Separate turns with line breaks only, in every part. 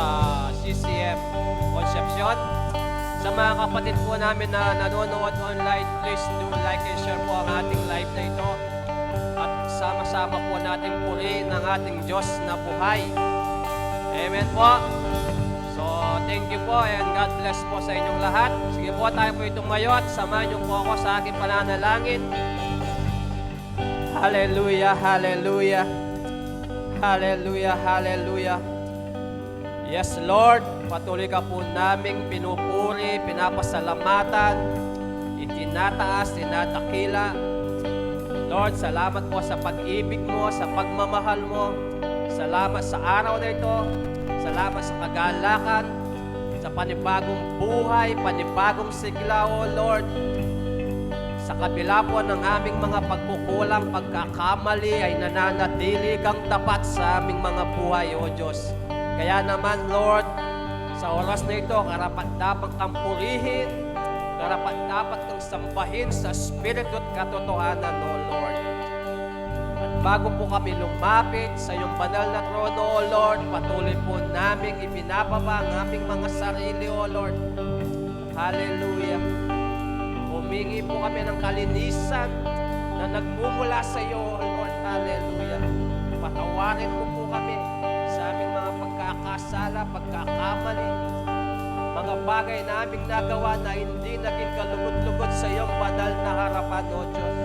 sa CCM Concepcion. Sa mga kapatid po namin na nanonood online, please do like and share po ang ating live na ito. At sama-sama po natin purihin ang ating Diyos na buhay. Amen po. So, thank you po and God bless po sa inyong lahat. Sige po, tayo po tumayo at samahan niyo po ako sa aking pananalangin. Hallelujah, hallelujah. Hallelujah, hallelujah. Yes, Lord, patuloy ka po naming pinupuri, pinapasalamatan, itinataas, tinadakila. Lord, salamat po sa pag-ibig mo, sa pagmamahal mo. Salamat sa araw na ito. Salamat sa kagalakan, sa panibagong buhay, panibagong sigla, O Lord. Sa kabila po ng aming mga pagkukulang, pagkakamali, ay nananatili kang tapat sa aming mga buhay, O Diyos. Kaya naman, Lord, sa oras na ito, karapat-dapat kang purihin, karapat-dapat kang sambahin sa Espiritu at katotohanan, O Lord. At bago po kami lumapit sa iyong banal na trono, O Lord, patuloy po naming ibinababa ang aming mga sarili, O Lord. Hallelujah. Humingi po kami ng kalinisan na nagmumula sa iyo, O Lord. Hallelujah. Patawarin mo po kami sa aming mga pagkakasala, pagkakamali, mga bagay na aming nagawa na hindi naging kalugod-lugod sa iyong banal na harapan, O Diyos.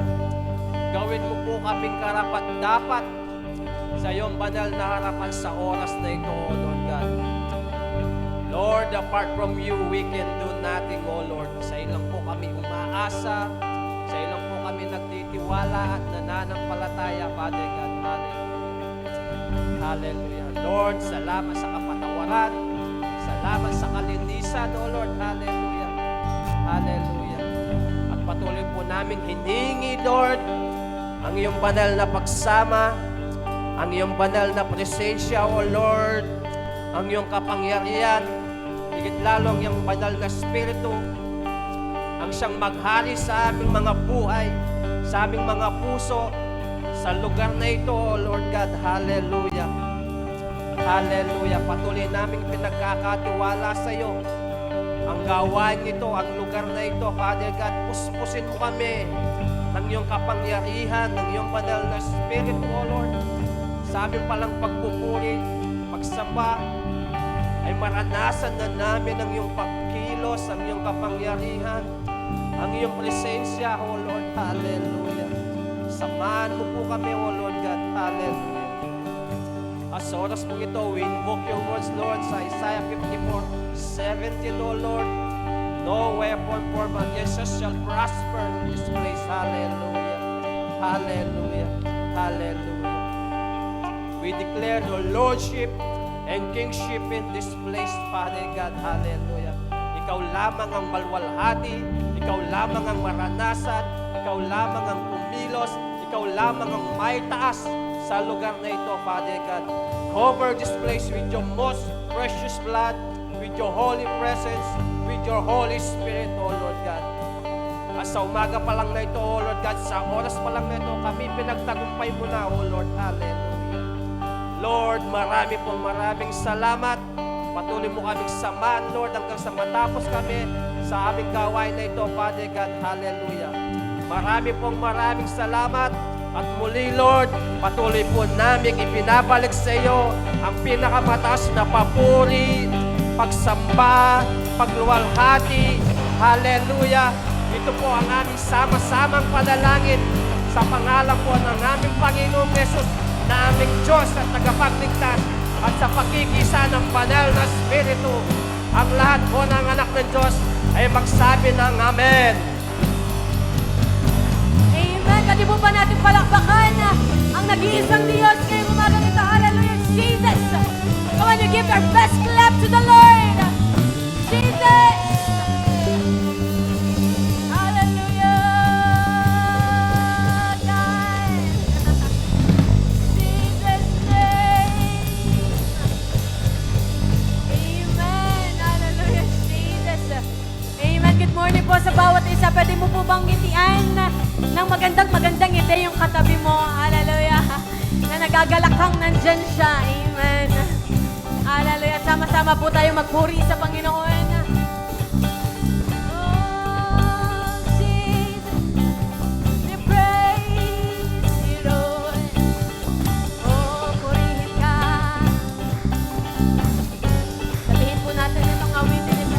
Gawin mo po kaming karapat-dapat sa iyong banal na harapan sa oras na ito, O Lord God. Lord, apart from you, we can do nothing, O Lord. Sa iyo lang po kami umaasa, sa iyo lang po kami nagtitiwala at nananampalataya, Father God. Hallelujah. Hallelujah. Lord, salamat sa kapatawaran, salamat sa kalinisan, O Lord. Hallelujah. Hallelujah. At patuloy po namin hiningi, Lord, ang iyong banal na pagsama, ang iyong banal na presensya, O Lord, ang iyong kapangyarihan, higit lalo ang iyong banal na Espiritu, ang siyang maghari sa aming mga buhay, sa aming mga puso, sa lugar na ito, O Lord God. Hallelujah. Hallelujah. Patuloy namin pinagkakatiwala sa iyo ang gawain ito, ang lugar na ito, Father God. Puspusin mo kami ng iyong kapangyarihan, ng iyong banal na Espiritu, O Lord. Sa aming palang pagpupuri, pagsamba, ay maranasan na namin ang iyong pagkilos, ang iyong kapangyarihan, ang iyong presensya, O Lord. Hallelujah. Samahan mo po kami, O Lord God. Hallelujah. At sa oras po ito, we invoke your words, Lord, sa Isaiah 54:17, O Lord. No weapon formed against us shall prosper in this place. Hallelujah. Hallelujah. Hallelujah. We declare your lordship and kingship in this place, Father God. Hallelujah. Ikaw lamang ang malwalhati, ikaw lamang ang maranasan, ikaw lamang ang kumilos, ikaw lamang ang maitaas sa lugar na ito, Father God. Cover this place with your most precious blood, with your holy presence, with your Holy Spirit, O Lord God. At sa umaga pa lang na ito, O Lord God, sa oras pa lang na ito, kami pinagtagumpay mo na, O Lord. Hallelujah. Lord, maraming salamat. Patuloy mo kaming samahan, Lord, hanggang sa matapos kami sa aming gawain na ito, Father God. Hallelujah. Maraming salamat. At muli, Lord, patuloy po namin ipinabalik sa iyo ang pinakamataas na papuri, pagsamba, pagluwalhati. Hallelujah. Ito po ang aming sama-samang panalangin sa pangalan po ng aming Panginoong Yesus, na aming Diyos at tagapagligtas, at sa pagkikisa ng banal na Espiritu. Ang lahat po ng anak ng Diyos ay magsabi ng Amen.
Amen. Pwede po ba natin palakpakan ang nag-iisang Diyos ngayong umaga nito? Hallelujah, Jesus. Come on, you give your best clap to the Lord. Jesus. Hallelujah. God. Jesus' name. Amen. Hallelujah, Jesus. Amen. Good morning po sa bawat isa. Pwede mo po bang ngitian ng magandang ngiti yung katabi mo? Hallelujah. Na nagagalak kang nandyan siya. Amen. Hallelujah. Sama-sama po tayo magpuri sa Panginoon. Oh, Jesus, we praise you, Lord. Oh, purihin ka. Sabihin po natin itong awitin ito.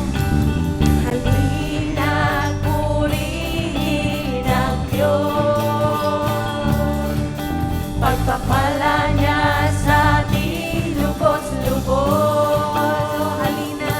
Halina't purihin ang Diyos. Pagpapala niya sa ating lubos-lubos. Halina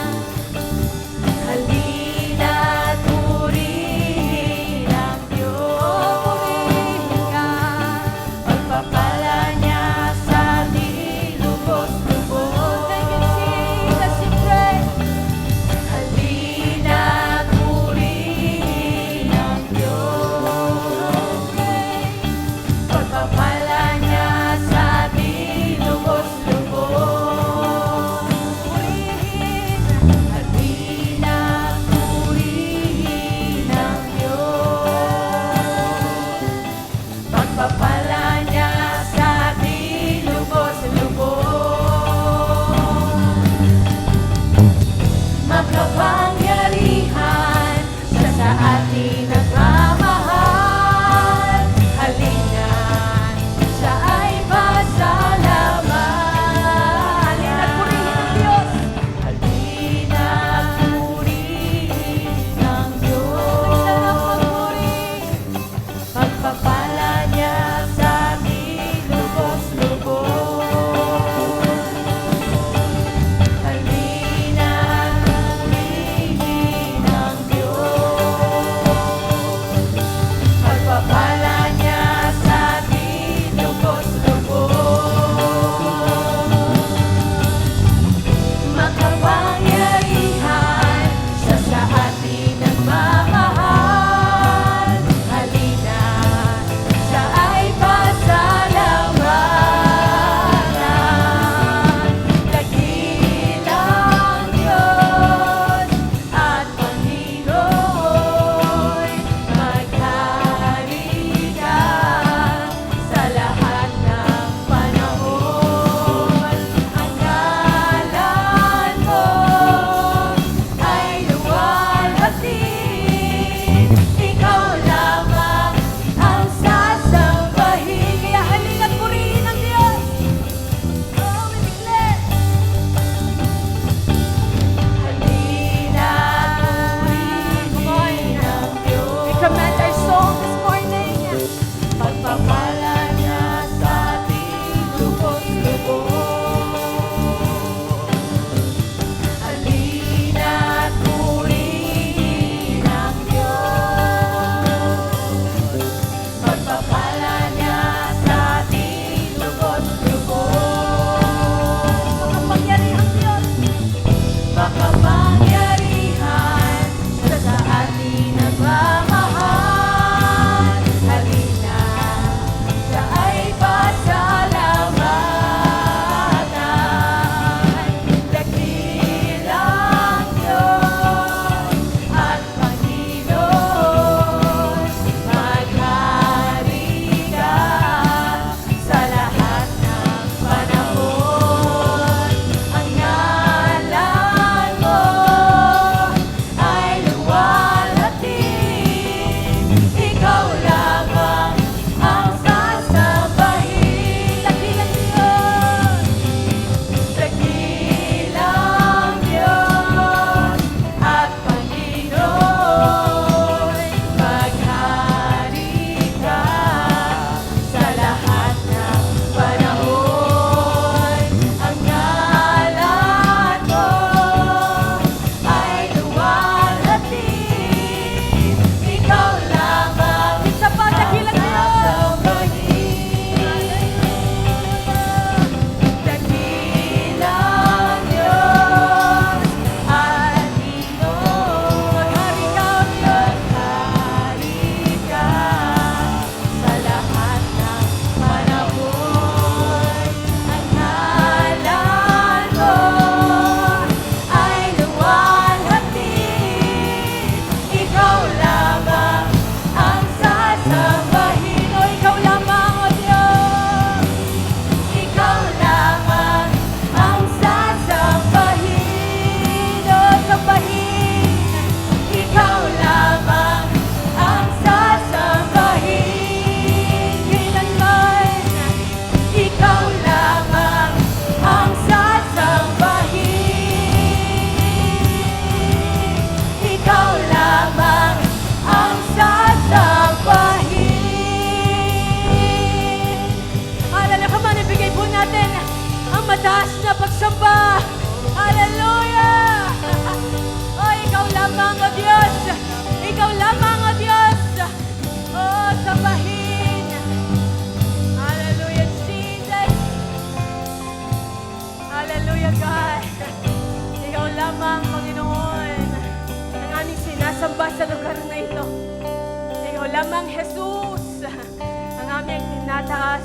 lamang Jesus ang aming tinataas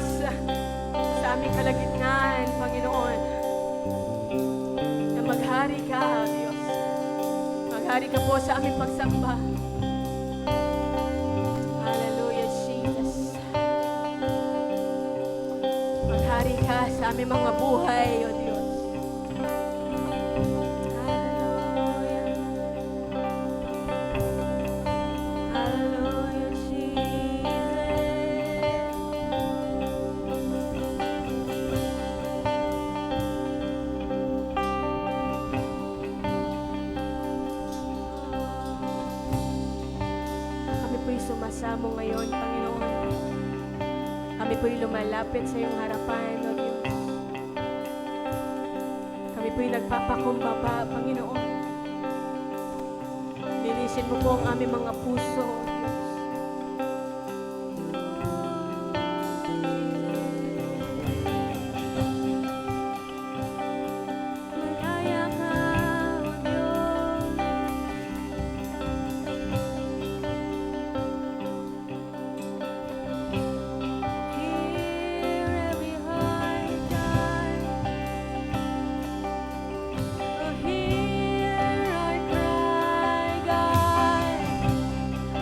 sa aming kalagitnaan, Panginoon. Na maghari ka, Diyos. Maghari ka po sa aming pagsamba. Hallelujah, Jesus. Maghari ka sa aming mga buhay, O Diyos. Hallelujah. Hallelujah, Jesus. Kami po'y sumasamo ngayon, Panginoon. Kami po'y lumalapit sa iyong harapan, O Diyos. Kami po'y nagpapakumbaba, Panginoon. Linisin mo po ang aming mga puso, O Diyos. Malaya ka, O Diyos. Hear every heart cry. Oh, hear our cry, God.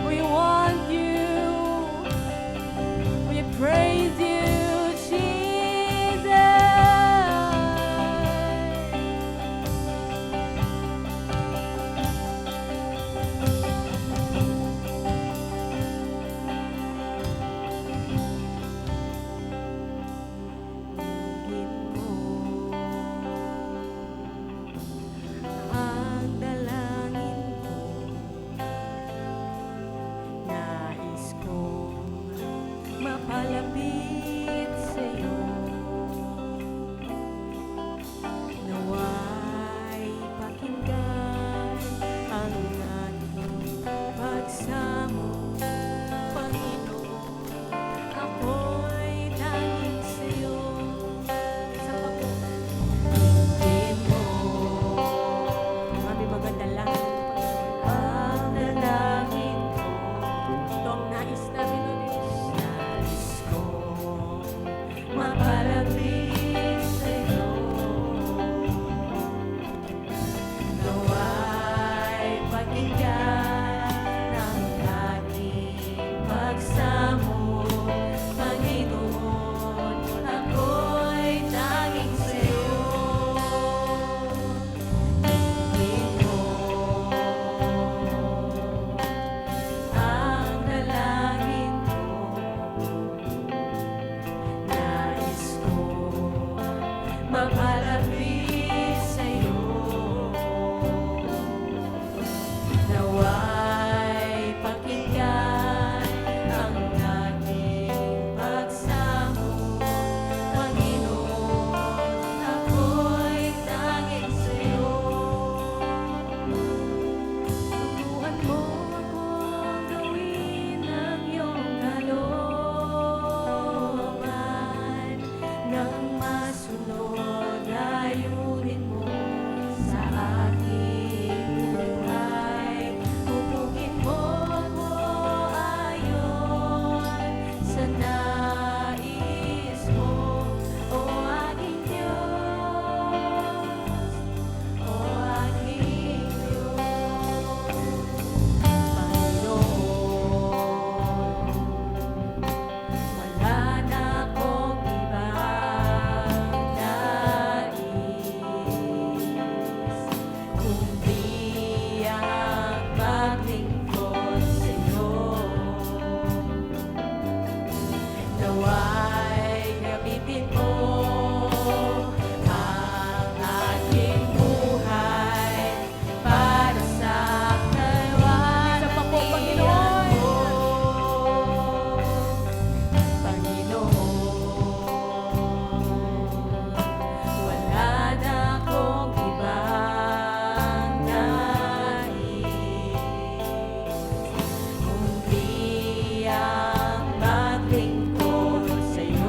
We want you. We praise you, Jesus. Ang dalangin ko, nais kong mapalapit sa'yo. Nawa'y pakinggan ang aking pagsamo, Panginoon. Ako'y tanging sa'yo. Sa pagkakalingkin mo, ang aming mga dalangin, ang dalangin ko. Ito ang nais namin, O Diyos. Nais kong mapalapit sa'yo. Nawa'y pakinggan ang aking pagsamo, Panginoon. Ako'y tanging sa'yo. Lingkin mo ang dalangin ko. Nais kong mapalapit sa'yo. Nawa'y pakinggan ang aking pagsamo, Panginoon. Ako'y tanging sa'yo. Turuan mo akong gawin ang iyong kalooban, nang masunod layunin mo sa aking buhay. Pupugin mo ako ayon sa nais mo, O aking Diyos, O aking Diyos. Panginoon, wala na akong ibang nais, kundi ang paglingkod sa'yo. Nawa'y gamitin mo ang aking buhay para sa kalwatan mo. Panginoon, wala na akong ibang nais, kundi ang maglingkod sa'yo.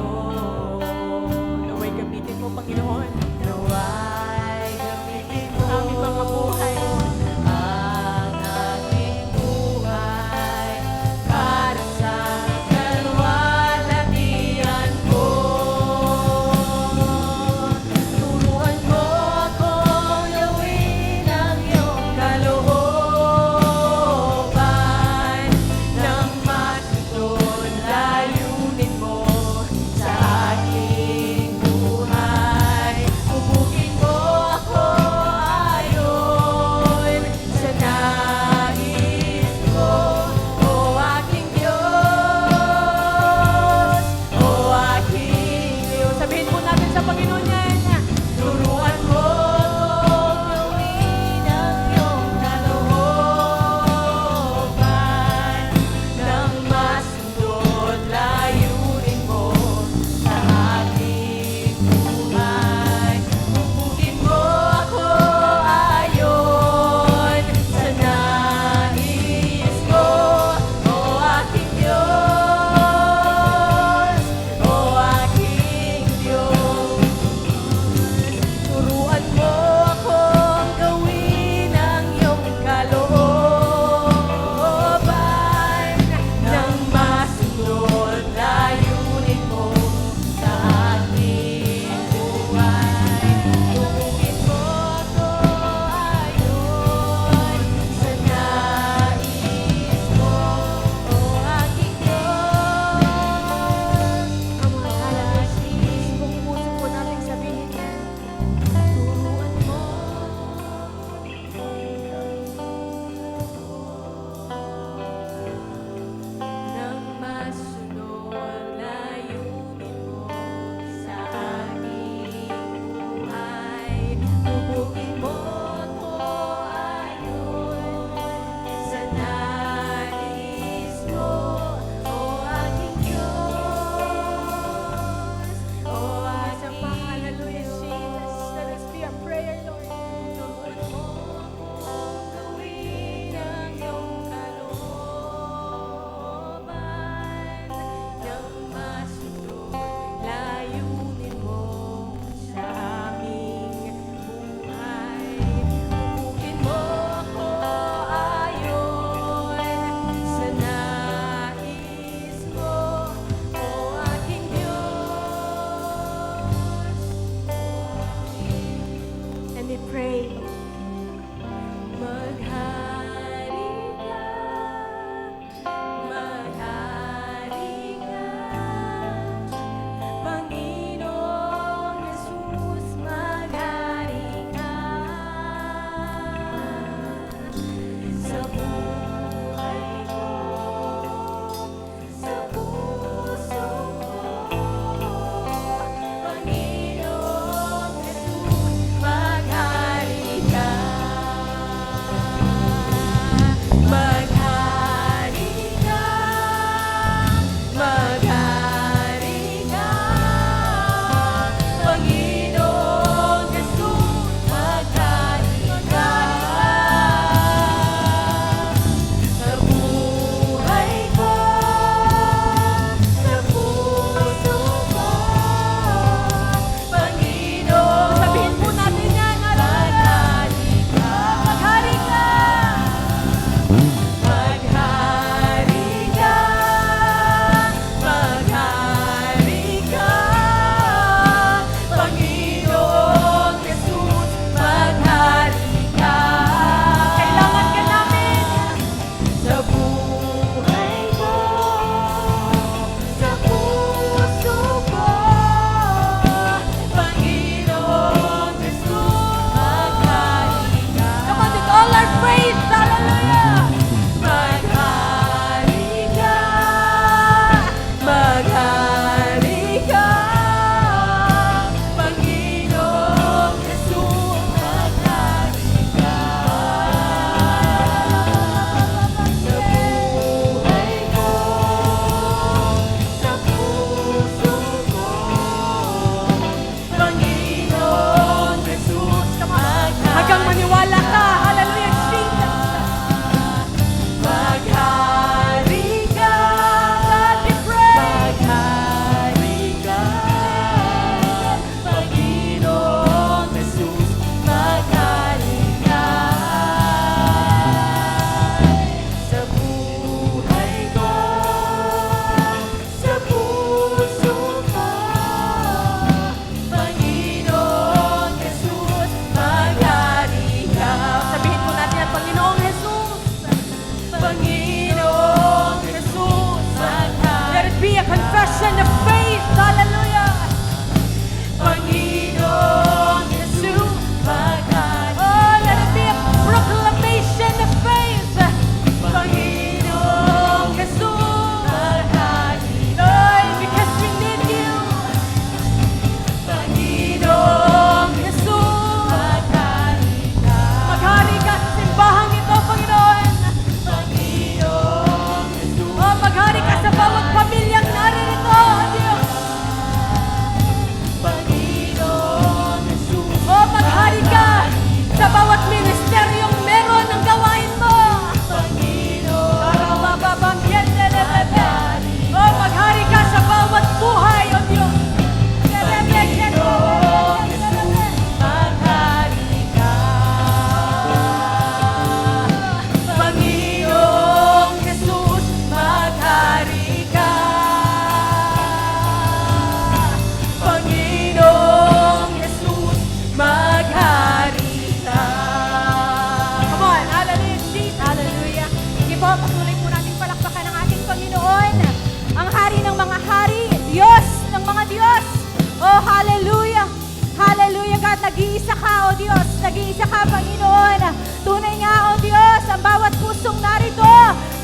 nag-iisa ka, O Diyos. Nag-iisa ka, Panginoon. Tunay nga, O Diyos, ang bawat pusong narito,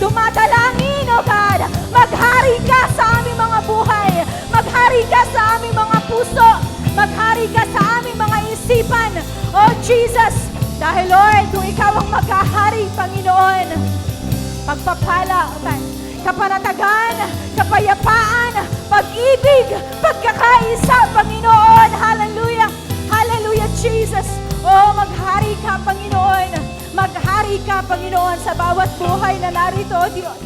dumadalangin, O God. Maghari ka sa aming mga buhay. Maghari ka sa aming mga puso. Maghari ka sa aming mga isipan, O Jesus. Dahil, Lord, kung ikaw ang maghahari, Panginoon, pagpapala, O God, kapanatagan, kapayapaan, pag-ibig, pagkakaisa, Panginoon. Hallelujah. Hallelujah, Jesus. Oh, maghari ka, Panginoon. Maghari ka, Panginoon, sa bawat buhay na narito, Diyos.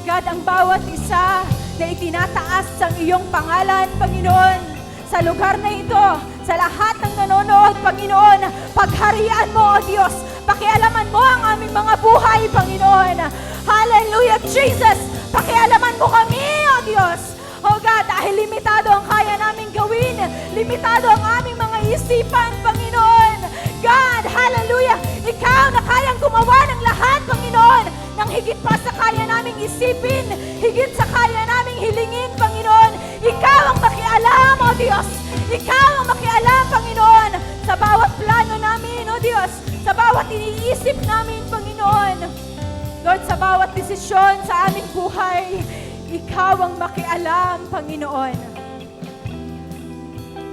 God, ang bawat isa na itinataas ang iyong pangalan, Panginoon, sa lugar na ito, sa lahat ng nanonood, Panginoon, pagharian mo, O Diyos. Pakialaman mo ang aming mga buhay, Panginoon. Hallelujah, Jesus. Pakialaman mo kami, O Diyos. O God, dahil limitado ang kaya naming gawin, limitado ang aming mga isipan, Panginoon. God, hallelujah. Ikaw na kayang gumawa ng lahat, Panginoon, ng higit pa sa kaya naming isipin, higit sa kaya naming hilingin, Panginoon. Ikaw ang makialam, O Diyos. Ikaw ang makialam, Panginoon, sa bawat plano namin, O Diyos, sa bawat iniisip namin, Panginoon. Lord, sa bawat desisyon sa aming buhay, ikaw ang makialam, Panginoon.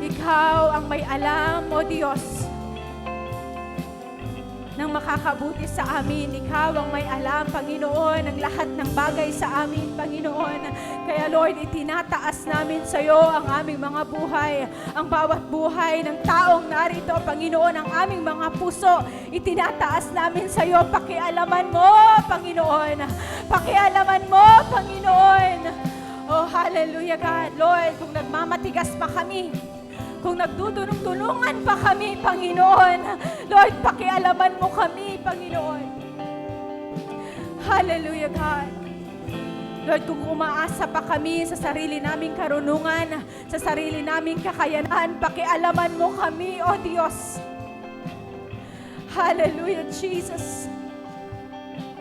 Ikaw ang may alam, O Diyos, ng makakabuti sa amin. Ikaw ang may alam, Panginoon, ng lahat ng bagay sa amin, Panginoon. Kaya, Lord, itinataas namin sa iyo ang aming mga buhay, ang bawat buhay ng taong narito, Panginoon, ang aming mga puso. Itinataas namin sa iyo. Pakialaman mo, Panginoon. Pakialaman mo, Panginoon. Oh, hallelujah, God. Lord, kung nagmamatigas pa kami, kung nagdudulong-dulungan pa kami, Panginoon, Lord, pakialaman mo kami, Panginoon. Hallelujah, God. Lord, kung umaasa pa kami sa sarili naming karunungan, sa sarili naming kakayanan, pakialaman mo kami, O Diyos. Hallelujah, Jesus.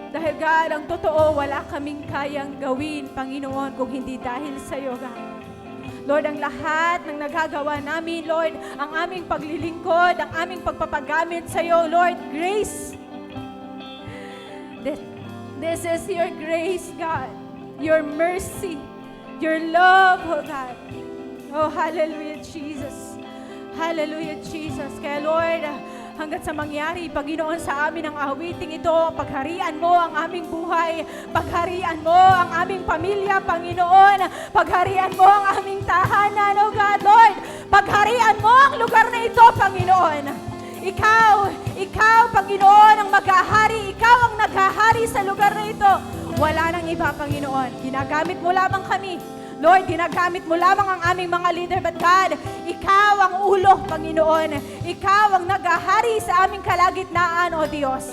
Dahil, God, ang totoo, wala kaming kayang gawin, Panginoon, kung hindi dahil sa iyo, God. Lord, ang lahat ng nagagawa namin, Lord, ang aming paglilingkod, ang aming pagpapagamit sa iyo, Lord, grace. This is your grace, God. Your mercy. Your love, oh God. Oh, hallelujah, Jesus. Hallelujah, Jesus. Kaya, Lord, hanggat sa mangyari, Panginoon, sa amin ang awiting ito, pagharian mo ang aming buhay, pagharian mo ang aming pamilya, Panginoon, pagharian mo ang aming tahanan, oh God, Lord, pagharian mo ang lugar na ito, Panginoon. Ikaw, Panginoon, ang maghahari, ikaw ang naghahari sa lugar na ito. Wala nang iba, Panginoon. Ginagamit mo lamang kami. Lord, ginagamit mo lamang ang aming mga leader, but God, ikaw ang ulo, Panginoon. Ikaw ang naghahari sa aming kalagitnaan, O Diyos.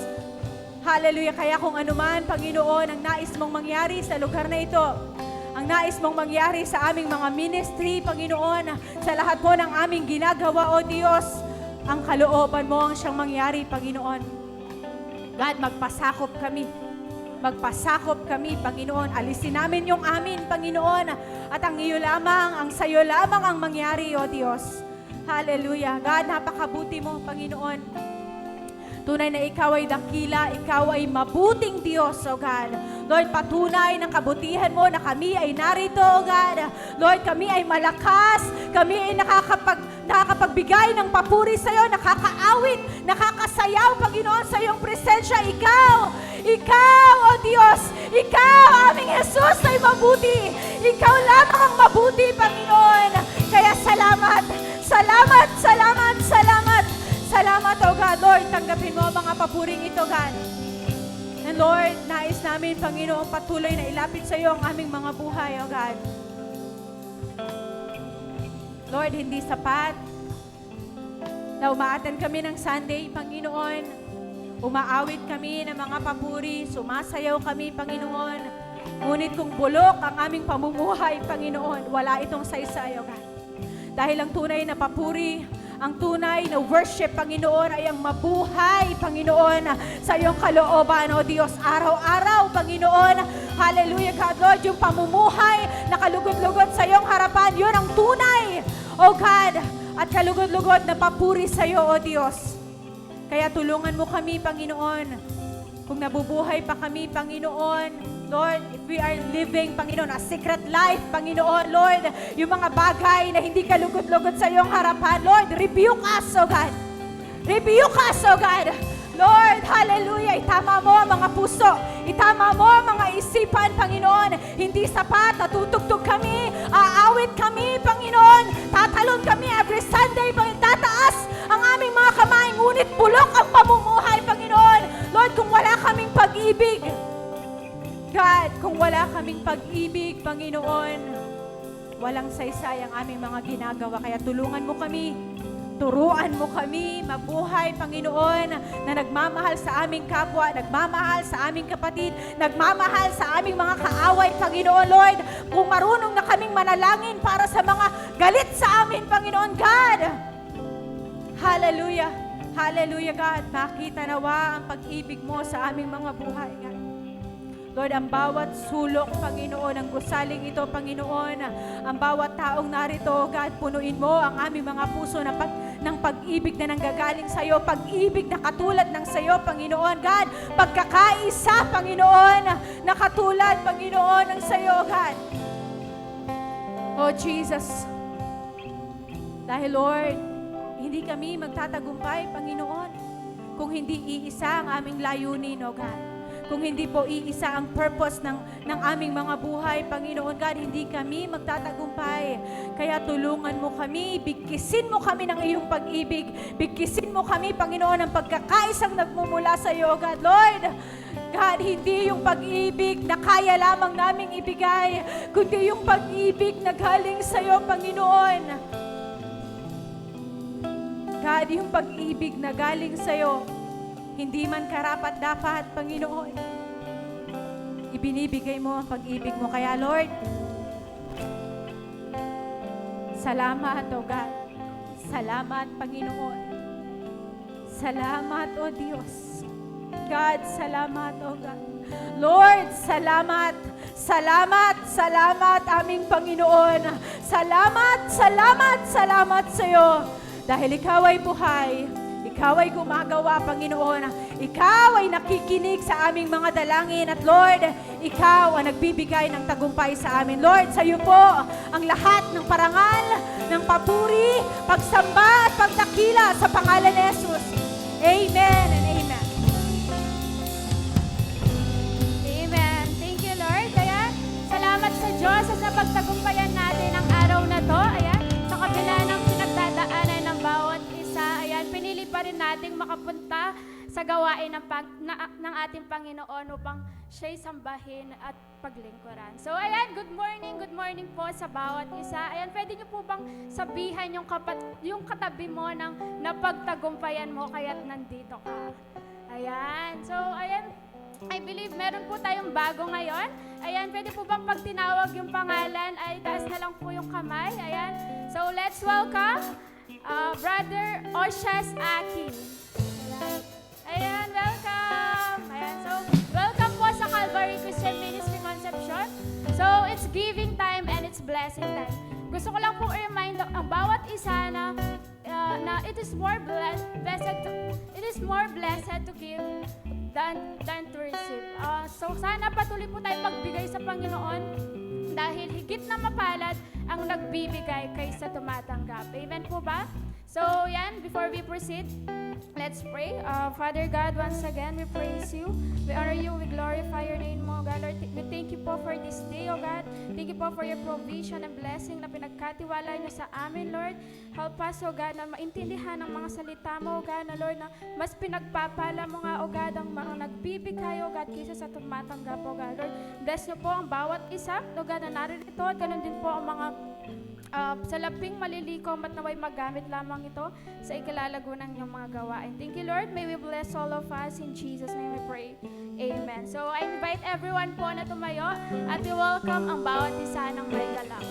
Hallelujah. Kaya kung anuman, Panginoon, ang nais mong mangyari sa lugar na ito, ang nais mong mangyari sa aming mga ministry, Panginoon, sa lahat po ng aming ginagawa, O Diyos, ang kalooban mo ang siyang mangyari, Panginoon. God, magpasakop kami. Magpasakop kami, Panginoon. Alisin namin yung amin, Panginoon. At ang iyo lamang, ang sayo lamang ang mangyari, O Diyos. Hallelujah. God, napakabuti mo, Panginoon. Tunay na ikaw ay dakila, ikaw ay mabuting Diyos, O God. Lord, patunay ng kabutihan mo na kami ay narito, O God. Lord, kami ay malakas, kami ay nakakapagbigay ng papuri sa iyo, nakakaawit, nakakasayaw, Panginoon, sa iyong presensya. Ikaw, O Diyos, ikaw, aming Jesus, ay mabuti. Ikaw lamang ang mabuti, Panginoon. Kaya salamat, salamat, salamat, salamat. Salamat, O God. Lord, tanggapin mo mga papuring ito, God. And Lord, nais namin, Panginoon, patuloy na ilapit sa iyo ang aming mga buhay, O God. Lord, hindi sapat na umaatan kami ng Sunday, Panginoon. Umaawit kami ng mga papuri, sumasayaw kami, Panginoon. Ngunit kung bulok ang aming pamumuhay, Panginoon, wala itong saysay, O God. Dahil ang tunay na papuri, ang tunay na worship, Panginoon, ay ang mabuhay, Panginoon, sa iyong kalooban, O Diyos, araw-araw, Panginoon. Hallelujah, God, Lord, yung pamumuhay na kalugod-lugod sa iyong harapan, yun ang tunay, O God. At kalugod-lugod na papuri sa iyo, O Diyos. Kaya tulungan mo kami, Panginoon. Kung nabubuhay pa kami, Panginoon, Lord, if we are living, Panginoon, a secret life, Panginoon, Lord, yung mga bagay na hindi kalugod-lugod sa iyong harapan, Lord, rebuke us, O God. Rebuke us, O God. Lord, hallelujah, itama mo ang mga puso, itama mo ang mga isipan, Panginoon. Hindi sapat, natutugtog kami, aawit kami, Panginoon, tatalon kami every Sunday, tataas ang aming mga kamay, ngunit bulok ang pamumuhay, Panginoon. Lord, kung wala kaming pag-ibig, God, kung wala kaming pag-ibig, Panginoon, walang saysay ang aming mga ginagawa. Kaya tulungan mo kami, turuan mo kami mabuhay, Panginoon, na nagmamahal sa aming kapwa, nagmamahal sa aming kapatid, nagmamahal sa aming mga kaaway, Panginoon, Lord. Kung marunong na kaming manalangin para sa mga galit sa amin, Panginoon, God. Hallelujah. Hallelujah, God. Makita nawa ang pag-ibig mo sa aming mga buhay, God. Lord, ang bawat sulok, Panginoon, ang gusaling ito, Panginoon, ang bawat taong narito, God, punuin mo ang aming mga puso ng pag-ibig na nanggagaling sa iyo, pag-ibig na katulad ng sa iyo, Panginoon, God, pagkakaisa, Panginoon, na katulad, Panginoon, ng sa iyo, God. Oh, Jesus, dahil, Lord, hindi kami magtatagumpay, Panginoon, kung hindi iisa ang aming layunin, oh God. Kung hindi po iisa ang purpose ng aming mga buhay, Panginoon God, hindi kami magtatagumpay. Kaya tulungan mo kami, bigkisin mo kami ng iyong pag-ibig, bigkisin mo kami, Panginoon, ng pagkakaisang nagmumula sa iyo, God. Lord, God, hindi yung pag-ibig na kaya lamang naming ibigay, kundi yung pag-ibig na galing sa iyo, Panginoon. God, yung pag-ibig na galing sa iyo, hindi man karapat-dapat, Panginoon. Ibinibigay mo ang pag-ibig mo. Kaya, Lord, salamat, O God. Salamat, Panginoon. Salamat, O Diyos. God, salamat, O God. Lord, salamat. Salamat, salamat, aming Panginoon. Salamat, salamat, salamat sa iyo. Dahil ikaw ay buhay. Ikaw ay gumagawa, Panginoon. Ikaw ay nakikinig sa aming mga dalangin. At Lord, Ikaw ang nagbibigay ng tagumpay sa amin. Lord, sa iyo po ang lahat ng parangal, ng papuri, pagsamba at pagdakila sa pangalan ni Jesus. Amen and amen.
Amen. Thank you, Lord. Kaya, salamat sa Diyos sa napagtagumpayan natin ang araw na to. Ayan, sa kabila ng pinagdadaanan ng bawat isa, ayan, pinili pa rin nating makapunta sa gawain ng ating Panginoon upang siya'y sambahin at paglingkuran. So, ayan, good morning po sa bawat isa. Ayan, pwede niyo po bang sabihan yung katabi mo ng napagtagumpayan mo kaya't nandito ka? Ayan, so, ayan, I believe meron po tayong bago ngayon. Ayan, pwede po bang pag tinawag yung pangalan ay taas na lang po yung kamay. Ayan, so let's welcome Brother Oshas Aki. Ayan, welcome! Ayan, so, welcome po sa Calvary Christian Ministry Concepcion. So, it's giving time and it's blessing time. Gusto ko lang po i-remind ang bawat isa na it is more blessed to give than to receive. So, sana patuloy po tayo magbigay sa Panginoon dahil higit na mapalad ang nagbibigay kaysa tumatanggap. Amen po ba? So, yan, before we proceed, let's pray. Father God, once again, we praise you. We honor you. We glorify your name, O God. Lord, we thank you po for this day, O God. Thank you po for your provision and blessing na pinagkatiwala niyo sa amin, Lord. Help us, O God, na maintindihan ang mga salita mo, O God, na Lord, na mas pinagpapala mo nga, O God, ang mga nagbibigay, O God, kaysa sa tumatanggap, O God. Lord, bless niyo po ang bawat isa, O God, na narito at ganun din po ang mga salaping malilikom at naway magamit lamang ito sa ikalalago ng inyong mga gawain. Thank you, Lord. May we bless all of us. In Jesus' name we pray. Amen. So, I invite everyone po na tumayo at i-welcome ang bawat isa ng may galang.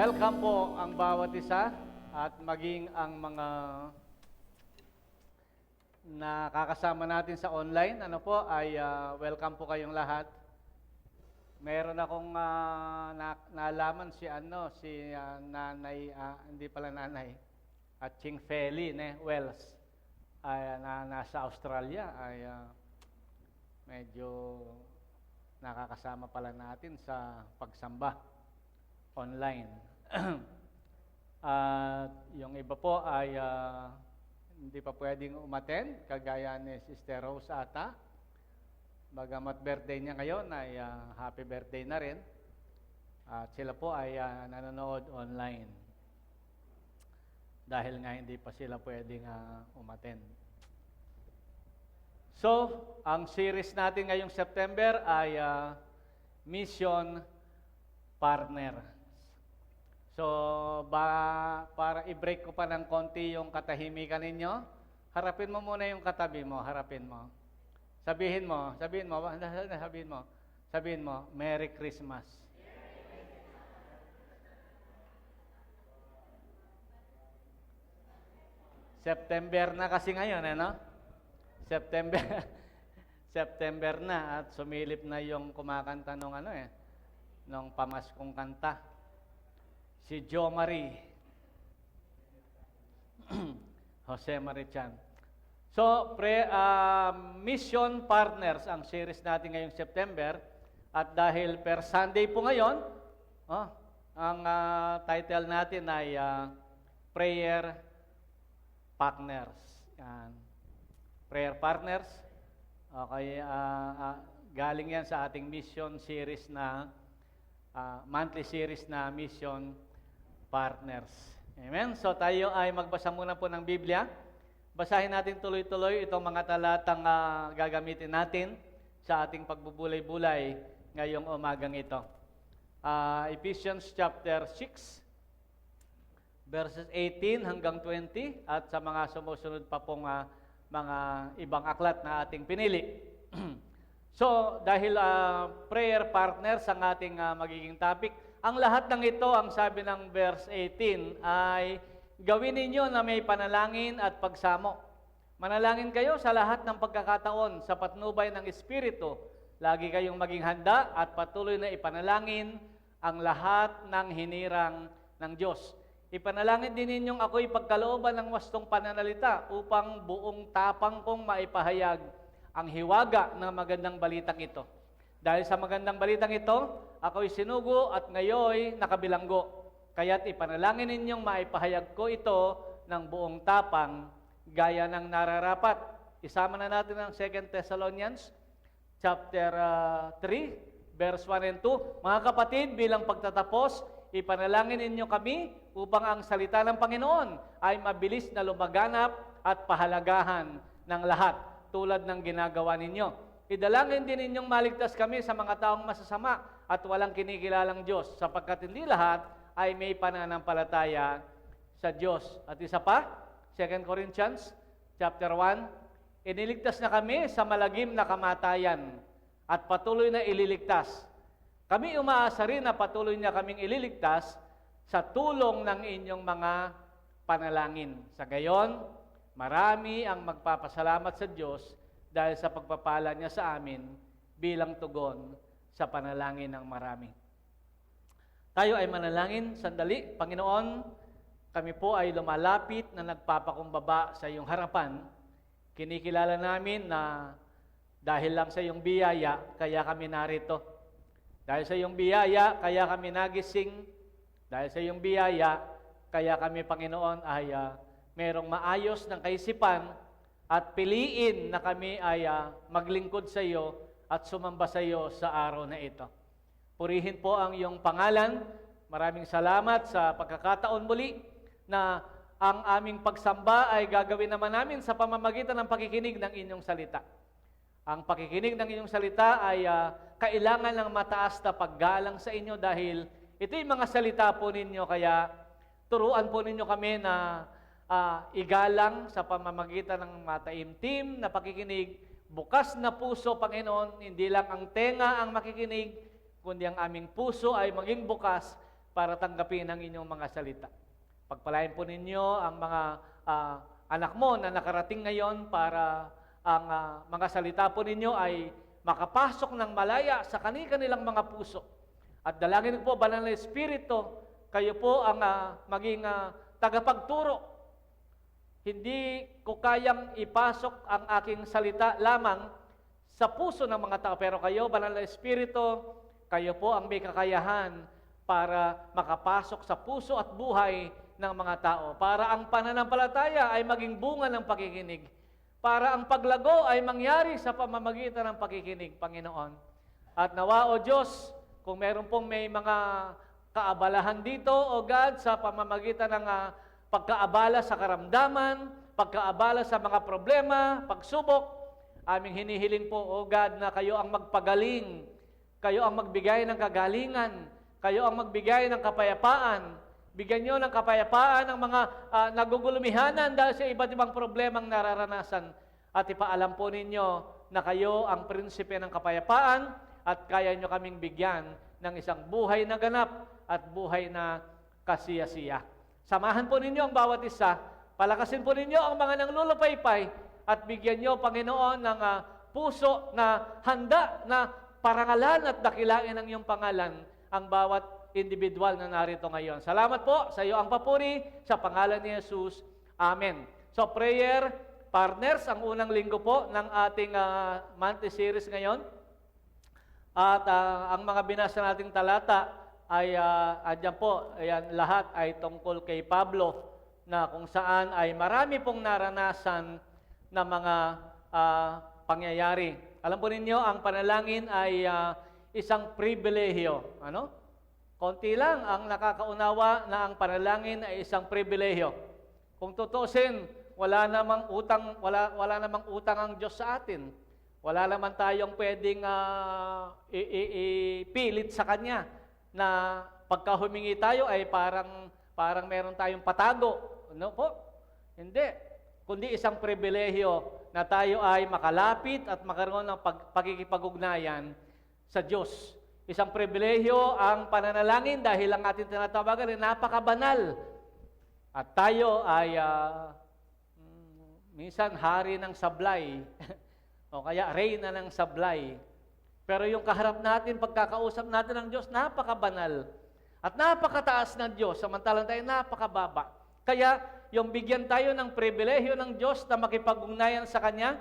welcome po ang bawat isa at maging ang mga nakakasama natin sa online. Ano po ay welcome po kayong lahat. Meron akong naalaman si nanay, hindi pala nanay, at Ching Feli Wells ay nasa Australia ay medyo nakakasama pala natin sa pagsamba online. At yung iba po ay hindi pa pwedeng umattend, kagaya ni Sister Rose ata. Bagamat birthday niya ngayon ay happy birthday na rin. At sila po ay nanonood online. Dahil nga hindi pa sila pwedeng umattend. So, ang series natin ngayong September ay Mission Partner. So, para i-break ko pa ng konti yung katahimikan ninyo, harapin mo muna yung katabi mo, harapin mo. Sabihin mo, Merry Christmas. September na kasi ngayon, September na at sumilip na yung kumakanta nung nung pamaskong kanta. Si Jo Marie. Jose Marichan. So, Mission Partners ang series natin ngayong September. At dahil per Sunday po ngayon, ang title natin ay Prayer Partners. Yan. Prayer Partners. Okay, galing yan sa ating mission series na monthly series na Mission Partners. Amen? So tayo ay magbasa muna po ng Biblia. Basahin natin tuloy-tuloy itong mga talatang gagamitin natin sa ating pagbubulay-bulay ngayong umagang ito. Ephesians chapter 6, verses 18 hanggang 20, at sa mga sumusunod pa pong mga ibang aklat na ating pinili. So, dahil prayer partners ang ating magiging topic, ang lahat ng ito, ang sabi ng verse 18, ay gawin ninyo na may panalangin at pagsamo. Manalangin kayo sa lahat ng pagkakataon sa patnubay ng Espiritu. Lagi kayong maging handa at patuloy na ipanalangin ang lahat ng hinirang ng Diyos. Ipanalangin din ninyong ako'y pagkalooban ng wastong pananalita upang buong tapang kong maipahayag ang hiwaga ng magandang balitang ito. Dahil sa magandang balitang ito, ako'y sinugo at ngayoy nakabilanggo. Kaya't ipanalangin ninyong maipahayag ko ito ng buong tapang gaya ng nararapat. Isama na natin ang 2 Thessalonians chapter 3, verse 1 and 2. Mga kapatid, bilang pagtatapos, ipanalangin ninyo kami upang ang salita ng Panginoon ay mabilis na lumaganap at pahalagahan ng lahat tulad ng ginagawa ninyo. Idalangin din ninyong maligtas kami sa mga taong masasama at walang kinikilalang Diyos, sapagkat hindi lahat ay may pananampalataya sa Diyos. At isa pa, 2 Corinthians chapter 1, iniligtas na kami sa malagim na kamatayan at patuloy na ililigtas. Kami umaasa rin na patuloy niya kaming ililigtas sa tulong ng inyong mga panalangin. Sa gayon, marami ang magpapasalamat sa Diyos dahil sa pagpapala niya sa amin bilang tugon sa panalangin ng marami. Tayo ay manalangin sandali. Panginoon, kami po ay lumalapit na nagpapakumbaba sa iyong harapan. Kinikilala namin na dahil lang sa iyong biyaya, kaya kami narito. Dahil sa iyong biyaya, kaya kami nagising. Dahil sa iyong biyaya, kaya kami, Panginoon, ay merong maayos ng kaisipan at piliin na kami ay maglingkod sa iyo at sumamba sa iyo sa araw na ito. Purihin po ang iyong pangalan. Maraming salamat sa pagkakataon muli na ang aming pagsamba ay gagawin naman namin sa pamamagitan ng pakikinig ng inyong salita. Ang pakikinig ng inyong salita ay kailangan ng mataas na paggalang sa inyo dahil ito'y mga salita po ninyo, kaya turuan po ninyo kami na igalang sa pamamagitan ng mataimtim na pakikinig, bukas na puso, Panginoon, hindi lang ang tenga ang makikinig, kundi ang aming puso ay maging bukas para tanggapin ang inyong mga salita. Pagpalain po ninyo ang mga anak mo na nakarating ngayon para ang mga salita po ninyo ay makapasok ng malaya sa kanilang mga puso. At dalangin po, Banal na Espiritu, kayo po ang maging tagapagturo. Hindi ko kayang ipasok ang aking salita lamang sa puso ng mga tao. Pero kayo, Banal na Espiritu, kayo po ang may kakayahan para makapasok sa puso at buhay ng mga tao. Para ang pananampalataya ay maging bunga ng pakikinig. Para ang paglago ay mangyari sa pamamagitan ng pakikinig, Panginoon. At nawa, O Diyos, kung meron pong may mga kaabalahan dito, O God, sa pamamagitan ng pagkaabala sa karamdaman, pagkaabala sa mga problema, pagsubok, aming hinihiling po, O God, na kayo ang magpagaling, kayo ang magbigay ng kagalingan, kayo ang magbigay ng kapayapaan. Bigyan nyo ng kapayapaan ang mga nagugulumihanan dahil sa iba't ibang problemang nararanasan. At ipaalam po ninyo na kayo ang prinsipe ng kapayapaan at kaya nyo kaming bigyan ng isang buhay na ganap at buhay na kasiyasiya. Samahan po ninyo ang bawat isa, palakasin po ninyo ang mga nanglulupaypay at bigyan nyo, Panginoon, ng puso na handa na parangalan at dakilain ang iyong pangalan ang bawat individual na narito ngayon. Salamat po sa iyo ang papuri sa pangalan ni Jesus. Amen. So prayer partners, ang unang linggo po ng ating monthly series ngayon. At ang mga binasa nating talata ay andyan po, ayan, lahat ay tungkol kay Pablo na kung saan ay marami pong naranasan na mga pangyayari. Alam po ninyo, ang panalangin ay isang pribilehiyo. Ano? Konti lang ang nakakaunawa na ang panalangin ay isang pribilehiyo. Kung tutusin, wala namang utang ang Diyos sa atin. Wala naman tayong pwedeng ipilit sa Kanya na pagka humingi tayo ay parang meron tayong patago. Ano po? Hindi. Kundi isang pribilehiyo na tayo ay makalapit at makaroon ng pagkikipag-ugnayan sa Diyos. Isang pribilehiyo ang pananalangin dahil ang ating tinatawagan ay napakabanal. At tayo ay minsan hari ng sablay o kaya reyna ng sablay. Pero yung kaharap natin, pagkakausap natin ng Diyos, napakabanal. At napakataas ng Diyos, samantalang tayo napakababa. Kaya yung bigyan tayo ng pribilehiyo ng Diyos na makipag-ugnayan sa Kanya,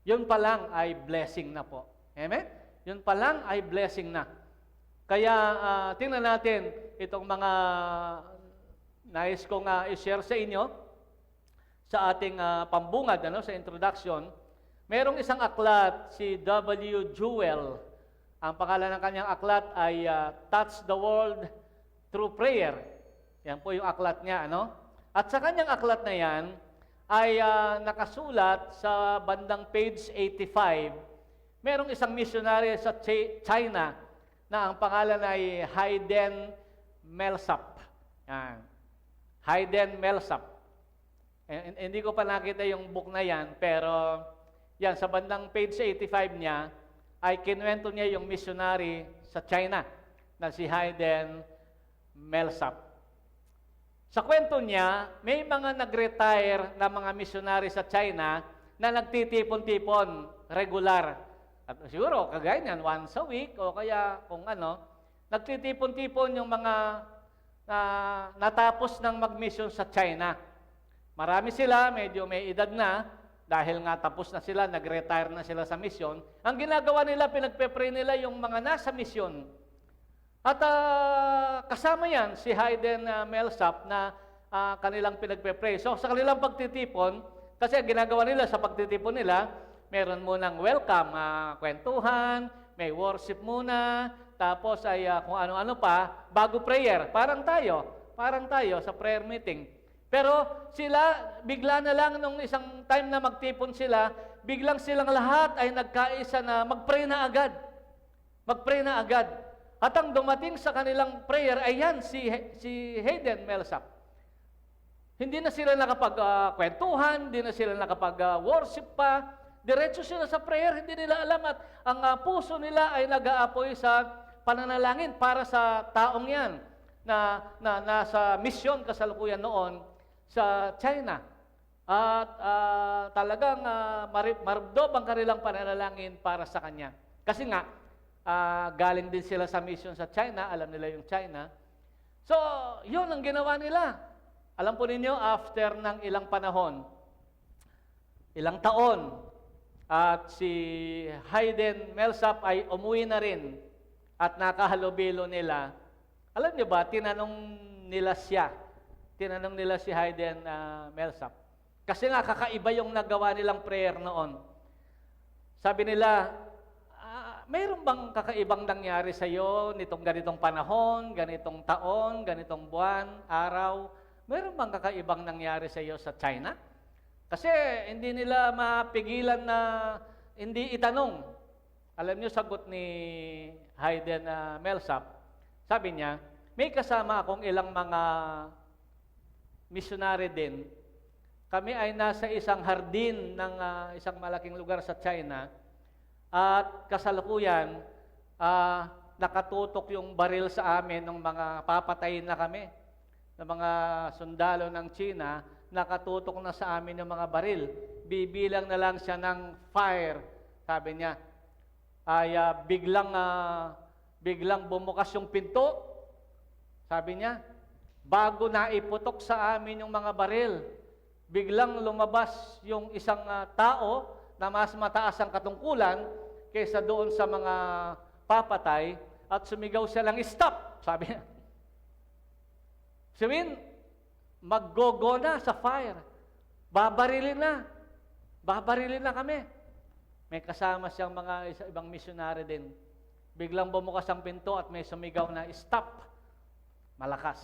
yun pa lang ay blessing na po. Amen? Yun pa lang ay blessing na. Kaya tingnan natin itong mga nais kong i-share sa inyo sa ating pambungad, sa introduction. Merong isang aklat, si W. Jewell. Ang pangalan ng kanyang aklat ay Touch the World Through Prayer. Yan po yung aklat niya. At sa kanyang aklat na yan ay nakasulat sa bandang page 85. Merong isang missionary sa China na ang pangalan ay Hayden Millsap. Yan. Hayden Millsap. Hindi ko pa nakita yung book na yan, pero yan, sa bandang page 85 niya, ay kinuwento niya yung missionary sa China na si Hayden Millsap. Sa kwento niya, may mga nag-retire na mga missionary sa China na nagtitipon-tipon regular. At siguro, kagaya niyan, once a week, o kaya kung nagtitipon-tipon yung mga natapos ng mag-mission sa China. Marami sila, medyo may edad na, dahil nga tapos na sila, nag-retire na sila sa mission. Ang ginagawa nila, pinagpe-pray nila yung mga nasa mission. At kasama yan, si Hayden Millsap na kanilang pinagpe-pray. So, sa kanilang pagtitipon, kasi ang ginagawa nila sa pagtitipon nila, meron munang welcome, kwentuhan, may worship muna, tapos ay kung ano-ano pa, bago prayer. Parang tayo sa prayer meeting. Pero sila, bigla na lang nung isang time na magtipon sila, biglang silang lahat ay nagkaisa na mag-pray na agad. Mag-pray na agad. At ang dumating sa kanilang prayer ay yan, si Hayden Millsap. Hindi na sila nakapag-kwentuhan, hindi na sila nakapag-worship pa, diretso sila sa prayer, hindi nila alam at ang puso nila ay nag-aapoy sa pananalangin para sa taong yan. na nasa misyon kasalukuyan noon sa China. At talagang marubdob ang kanilang pananalangin para sa Kanya. Kasi nga, galing din sila sa mission sa China, alam nila yung China. So, yun ang ginawa nila. Alam po ninyo, after ng ilang panahon, ilang taon, at si Hayden Millsap ay umuwi na rin at nakahalubilo nila. Alam niyo ba, tinanong nila si Hayden Millsap. Kasi nga, kakaiba yung nagawa nilang prayer noon. Sabi nila, mayroon bang kakaibang nangyari sa iyo nitong ganitong panahon, ganitong taon, ganitong buwan, araw? Mayroon bang kakaibang nangyari sa iyo sa China? Kasi hindi nila mapigilan na hindi itanong. Alam niyo, sagot ni Hayden Millsap, sabi niya, may kasama akong ilang mga missionary din. Kami ay nasa isang hardin ng isang malaking lugar sa China at kasalukuyan nakatutok yung baril sa amin ng mga papatayin na kami ng mga sundalo ng China, nakatutok na sa amin yung mga baril. Bibilang na lang siya ng fire, sabi niya. Ay biglang bumukas yung pinto, sabi niya. Bago na iputok sa amin yung mga baril, biglang lumabas yung isang tao na mas mataas ang katungkulan kaysa doon sa mga papatay at sumigaw siya lang, stop! Sabi niya. Sabihin, maggogo na sa fire. Babarilin na kami. May kasama siyang mga ibang missionary din. Biglang bumukas ang pinto at may sumigaw na, stop! Malakas.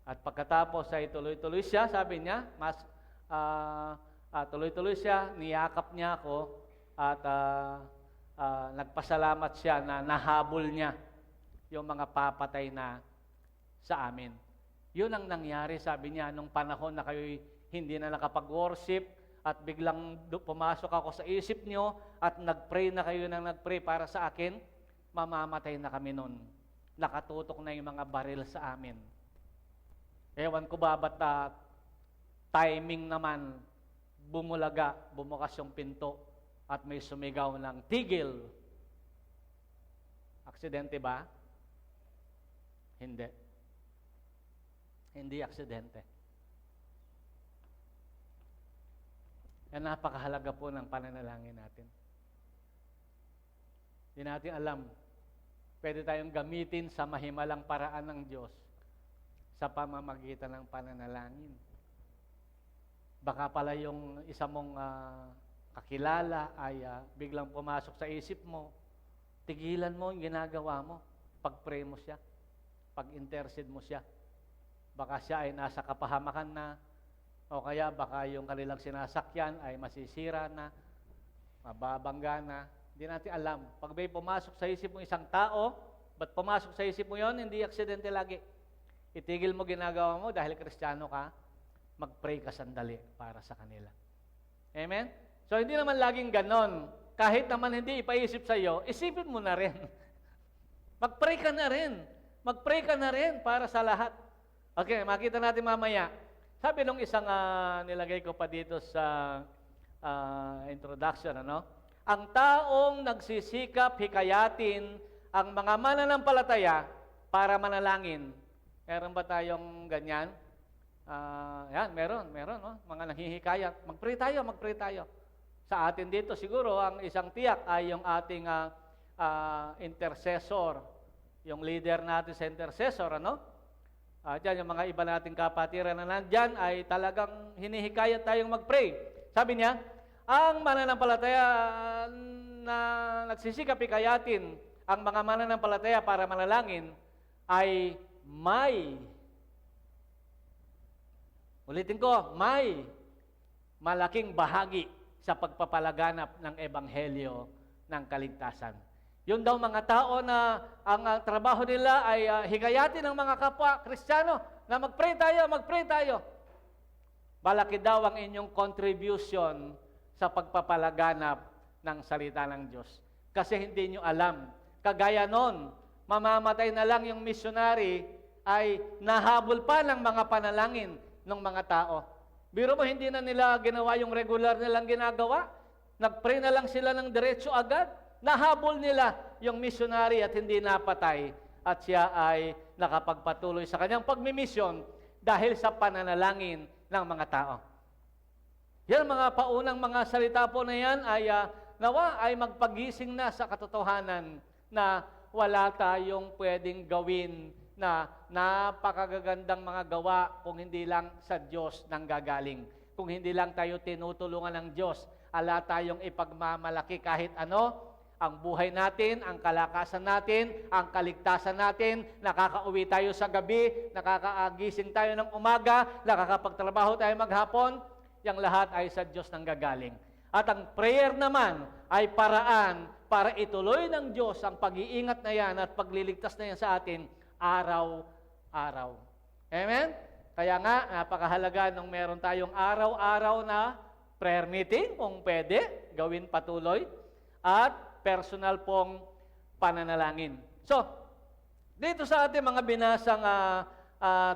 At pagkatapos ay tuloy-tuloy siya, sabi niya, tuloy-tuloy siya, niyakap niya ako at nagpasalamat siya na nahabol niya yung mga papatay na sa amin. Yun ang nangyari, sabi niya, nung panahon na kayo hindi na nakapag-worship at biglang pumasok ako sa isip niyo at nag-pray na kayo nang nag-pray para sa akin, mamamatay na kami nun. Nakatutok na yung mga baril sa amin. Ewan ko ba ba't timing naman bumukas yung pinto at may sumigaw ng tigil. Aksidente ba? Hindi. Hindi aksidente. Yan napakahalaga po ng pananalangin natin. Hindi natin alam, pwede tayong gamitin sa mahimalang paraan ng Diyos sa pamamagitan ng pananalangin. Baka pala yung isa mong kakilala ay biglang pumasok sa isip mo, tigilan mo yung ginagawa mo, pag-pray mo siya, pag-intercede mo siya. Baka siya ay nasa kapahamakan na, o kaya baka yung kanilang sinasakyan ay masisira na, mababangga na. Hindi natin alam. Pag may pumasok sa isip mo isang tao, ba't pumasok sa isip mo yon? Hindi aksidente lagi. Itigil mo ginagawa mo dahil Kristiyano ka, mag-pray ka sandali para sa kanila. Amen? So, hindi naman laging ganon. Kahit naman hindi ipaisip sa iyo, isipin mo na rin. Mag-pray ka na rin. Mag-pray ka na rin para sa lahat. Okay, makita natin mamaya. Sabi nung isang nilagay ko pa dito sa introduction, ang taong nagsisikap hikayatin ang mga mananampalataya para manalangin. Meron ba tayong ganyan? Yan, meron. Mga nanghihikayat. Mag-pray tayo. Sa atin dito, siguro, ang isang tiyak ay yung ating intercessor. Yung leader natin sa intercessor, Diyan, yung mga iba nating kapatiran na nandyan ay talagang hinihikayat tayong mag-pray. Sabi niya, ang mananampalataya na nagsisikap hikayatin ang mga mananampalataya para manalangin ay may malaking bahagi sa pagpapalaganap ng ebanghelyo ng kaligtasan. Yun daw mga tao na ang trabaho nila ay hikayatin ng mga kapwa Kristiyano na mag-pray tayo. Malaki daw ang inyong contribution sa pagpapalaganap ng salita ng Diyos. Kasi hindi nyo alam. Kagaya nun, mamamatay na lang yung missionary ay nahabol pa ng mga panalangin ng mga tao. Biro mo, hindi na nila ginawa yung regular nilang ginagawa. Nag-pray na lang sila ng diretso agad. Nahabol nila yung missionary at hindi napatay. At siya ay nakapagpatuloy sa kanyang pagmimisyon dahil sa pananalangin ng mga tao. Yan, mga paunang mga salita po na yan ay nawa ay magpagising na sa katotohanan na wala tayong pwedeng gawin na napakagagandang mga gawa kung hindi lang sa Diyos nanggagaling. Kung hindi lang tayo tinutulungan ng Diyos, ala tayong ipagmamalaki kahit ano, ang buhay natin, ang kalakasan natin, ang kaligtasan natin, nakakauwi tayo sa gabi, nakakaagising tayo ng umaga, nakakapagtrabaho tayo maghapon, yang lahat ay sa Diyos nanggagaling. At ang prayer naman ay paraan para ituloy ng Diyos ang pag-iingat na yan at pagliligtas na yan sa atin araw-araw. Amen? Kaya nga, napakahalaga nung meron tayong araw-araw na prayer meeting, kung pwede, gawin patuloy, at personal pong pananalangin. So, dito sa ating mga binasang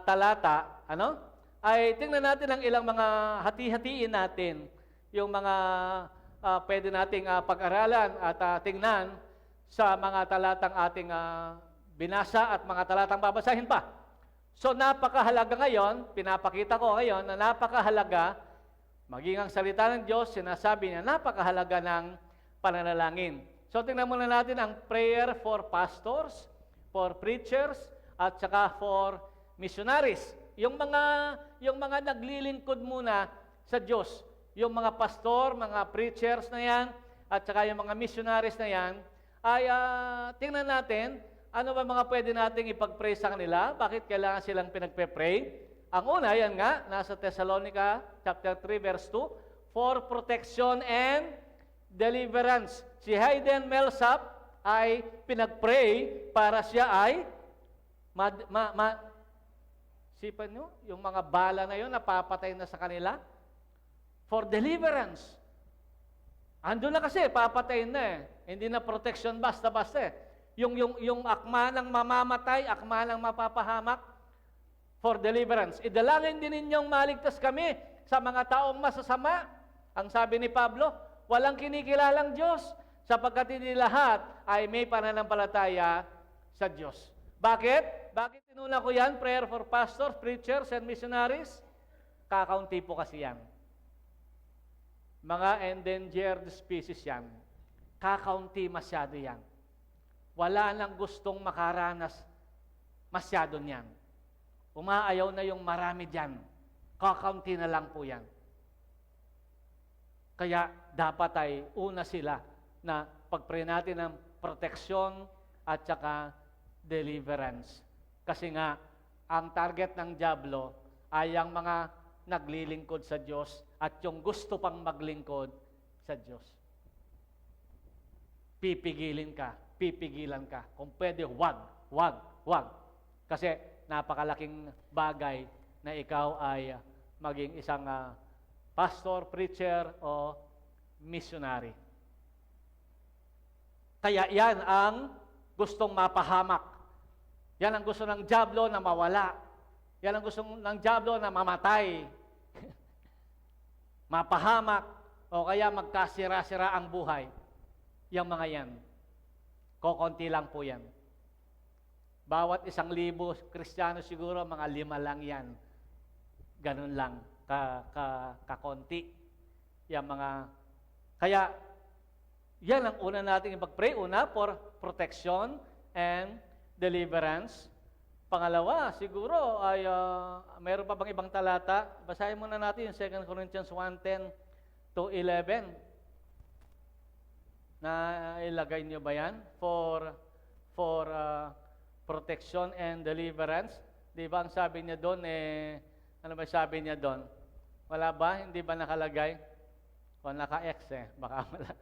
talata, ay tingnan natin ang ilang mga hati-hatiin natin, yung mga pwede nating pag-aralan at tingnan sa mga talatang ating binasa at mga talatang babasahin pa. So napakahalaga ngayon, pinapakita ko ngayon na napakahalaga, maging ang salita ng Diyos, sinasabi niya, napakahalaga ng pananalangin. So tingnan muna natin ang prayer for pastors, for preachers, at saka for missionaries. Yung mga naglilingkod muna sa Diyos, yung mga pastor, mga preachers na yan, at saka yung mga missionaries na yan, ay tingnan natin, ano ba mga pwede nating ipag-pray sa kanila? Bakit kailangan silang pinagpe-pray? Ang una, yan nga, nasa Thessalonica chapter 3, verse 2, for protection and deliverance. Si Hayden Millsap ay pinag-pray para siya ay sipan nyo, yung mga bala na yun, napapatay na sa kanila. For deliverance. Andun na kasi, papatayin na eh. Hindi na protection basta-basta eh. Yung akma ng mamamatay, akma ng mapapahamak, for deliverance. Idalangin din ninyong maligtas kami sa mga taong masasama. Ang sabi ni Pablo, walang kinikilalang Diyos, sapagkat hindi lahat ay may pananampalataya sa Diyos. Bakit? Bakit tinuna ko yan? Prayer for pastors, preachers, and missionaries? Kakaunti po kasi yan. Mga endangered species yan. Kakaunti masyado yan. Wala nang gustong makaranas masyado niyan. Umaayaw na yung marami dyan. Kakaunti na lang po yan. Kaya dapat ay una sila na pag-pray natin ng proteksyon at saka deliverance. Kasi nga, ang target ng dyablo ay ang mga naglilingkod sa Diyos at yung gusto pang maglingkod sa Diyos. Pipigilan ka. Kung pwede, wag. Kasi napakalaking bagay na ikaw ay maging isang pastor, preacher, o missionary. Kaya yan ang gustong mapahamak. Yan ang gusto ng dyablo na mawala. Yan ang gusto ng dyablo na mamatay. Mapahamak, o kaya magkasira-sira ang buhay. Yang mga yan. Kokonti lang po yan. Bawat 1,000 Kristiyano siguro, mga 5 lang yan. Ganun lang, kakonti. Yung mga, kaya, yan ang una natin ipag-pray. Una, for protection and deliverance. Pangalawa, siguro, ay mayroon pa bang ibang talata? Basahin muna natin yung 2 Corinthians 1:10 to 11. Na ilagay niyo ba yan? For protection and deliverance. Di ba ang sabi niya doon, ano ba sabi niya doon? Wala ba? Hindi ba nakalagay? O naka-X baka wala.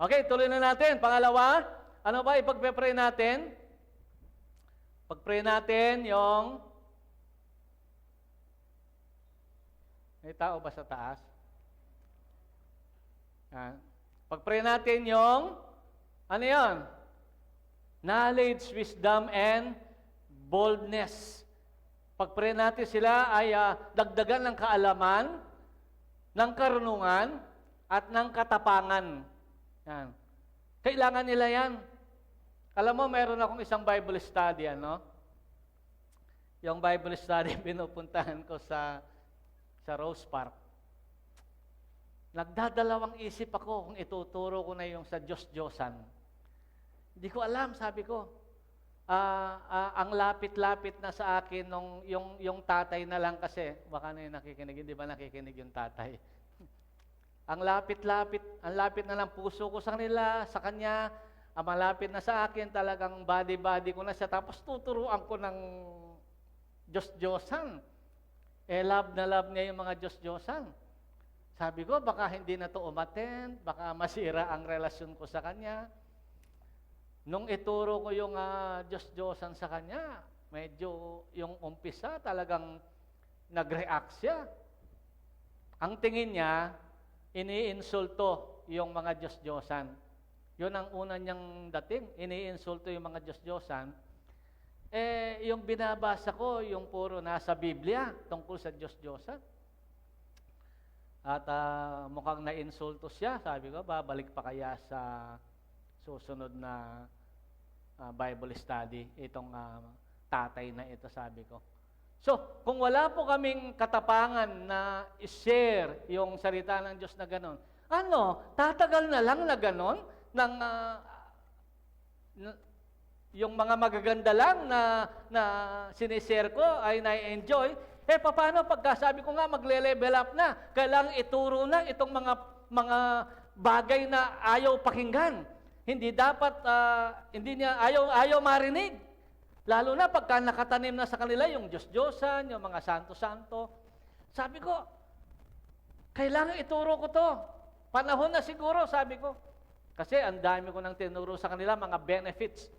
Okay, tuloy na natin. Pangalawa, ano ba ipagpe-pray natin? Pag-pray natin yung may tao ba sa taas? Pag-pray natin yung ano yon? Knowledge, wisdom, and boldness. Pag-pray natin sila ay dagdagan ng kaalaman, ng karunungan, at ng katapangan. Yan. Kailangan nila yan. Alam mo, mayroon akong isang Bible study, ano? Yung Bible study, pinupuntahan ko sa Rose Park. Nagdadalawang isip ako kung ituturo ko na yung sa Diyos-Diyosan. Hindi ko alam, sabi ko. Ang lapit-lapit na sa akin yung tatay na lang kasi, baka na yung nakikinig, hindi ba nakikinig yung tatay? ang lapit na lang puso ko sa kanila, sa kanya, ang malapit na sa akin, talagang body-body ko na siya, tapos tuturuan ko ng Diyos-Diyosan. Love na love niya yung mga Diyos-Diyosan. Sabi ko, baka hindi na to umattend, baka masira ang relasyon ko sa kanya. Nung ituro ko yung Diyos-Diyosan sa kanya, medyo yung umpisa talagang nag-react siya. Ang tingin niya, iniinsulto yung mga Diyos-Diyosan. Yun ang una niyang dating, iniinsulto yung mga Diyos-Diyosan. Yung binabasa ko, yung puro nasa Biblia tungkol sa Diyos-Diyosan. At mukhang na-insulto siya. Sabi ko, babalik pa kaya sa susunod na Bible study, itong tatay na ito, sabi ko. So, kung wala po kaming katapangan na i-share yung salita ng Diyos na gano'n, tatagal na lang na gano'n ng yung mga magaganda lang na sinishare ko ay na-enjoy. Paano pagkasabi ko nga magle-level up na, kailangang ituro na itong mga bagay na ayaw pakinggan. Hindi dapat, hindi niya ayaw marinig. Lalo na pagka nakatanim na sa kanila yung Diyos-Diyosan, yung mga santo-santo. Sabi ko, kailangan ituro ko to. Panahon na siguro, sabi ko. Kasi ang dami ko nang tinuro sa kanila, mga benefits.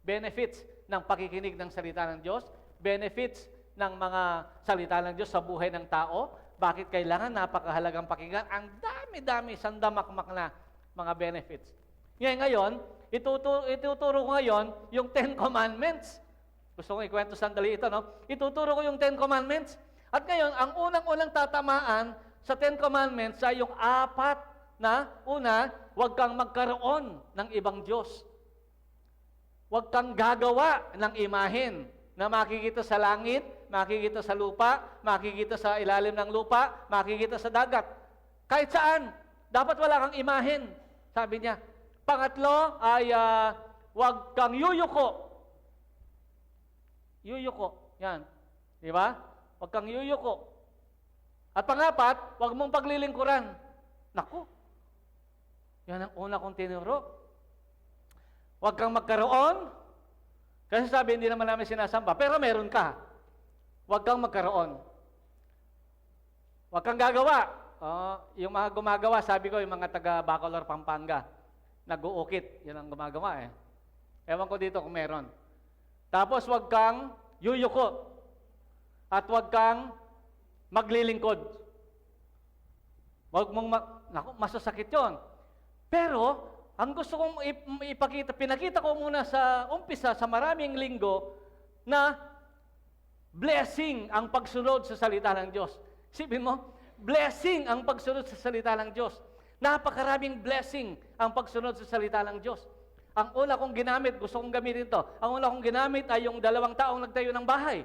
Benefits ng pakikinig ng salita ng Diyos. Benefits ng mga salita ng Diyos sa buhay ng tao. Bakit kailangan napakahalagang pakinggan? Ang dami-dami, sandamakmak na mga benefits. Ngayon, ituturo ko ngayon yung 10 Commandments. Gusto kong ikwento sandali ito, no? Ituturo ko yung 10 Commandments. At ngayon, ang unang-unang tatamaan sa 10 Commandments ay yung 4 na, una, huwag kang magkaroon ng ibang Diyos. Huwag kang gagawa ng imahen na makikita sa langit, makikita sa lupa, makikita sa ilalim ng lupa, makikita sa dagat. Kahit saan, dapat wala kang imahen. Sabi niya. Pangatlo ay huwag kang yuyuko. Yuyuko. Yan. Di ba? Huwag kang yuyuko. At pangapat, huwag mong paglilingkuran. Naku. Yan ang una kong tinuro. Huwag kang magkaroon. Kasi sabi, hindi naman namin sinasamba. Pero meron ka. Huwag kang magkaroon. Huwag kang gagawa. Yung mga gumagawa, sabi ko, yung mga taga Bacolor, Pampanga. Nag-uukit. Yan ang gumagawa eh. Ewan ko dito kung meron. Tapos huwag kang yuyuko. At huwag kang maglilingkod. Huwag mong naku, masasakit yon. Pero, ang gusto kong ipakita, pinakita ko muna sa umpisa, sa maraming linggo, na blessing ang pagsunod sa salita ng Diyos. Sipin mo, blessing ang pagsunod sa salita ng Diyos. Napakaraming blessing ang pagsunod sa salita ng Diyos. Ang una kong ginamit, gusto kong gamitin ito, ang una kong ginamit ay yung 2 taong nagtayo ng bahay.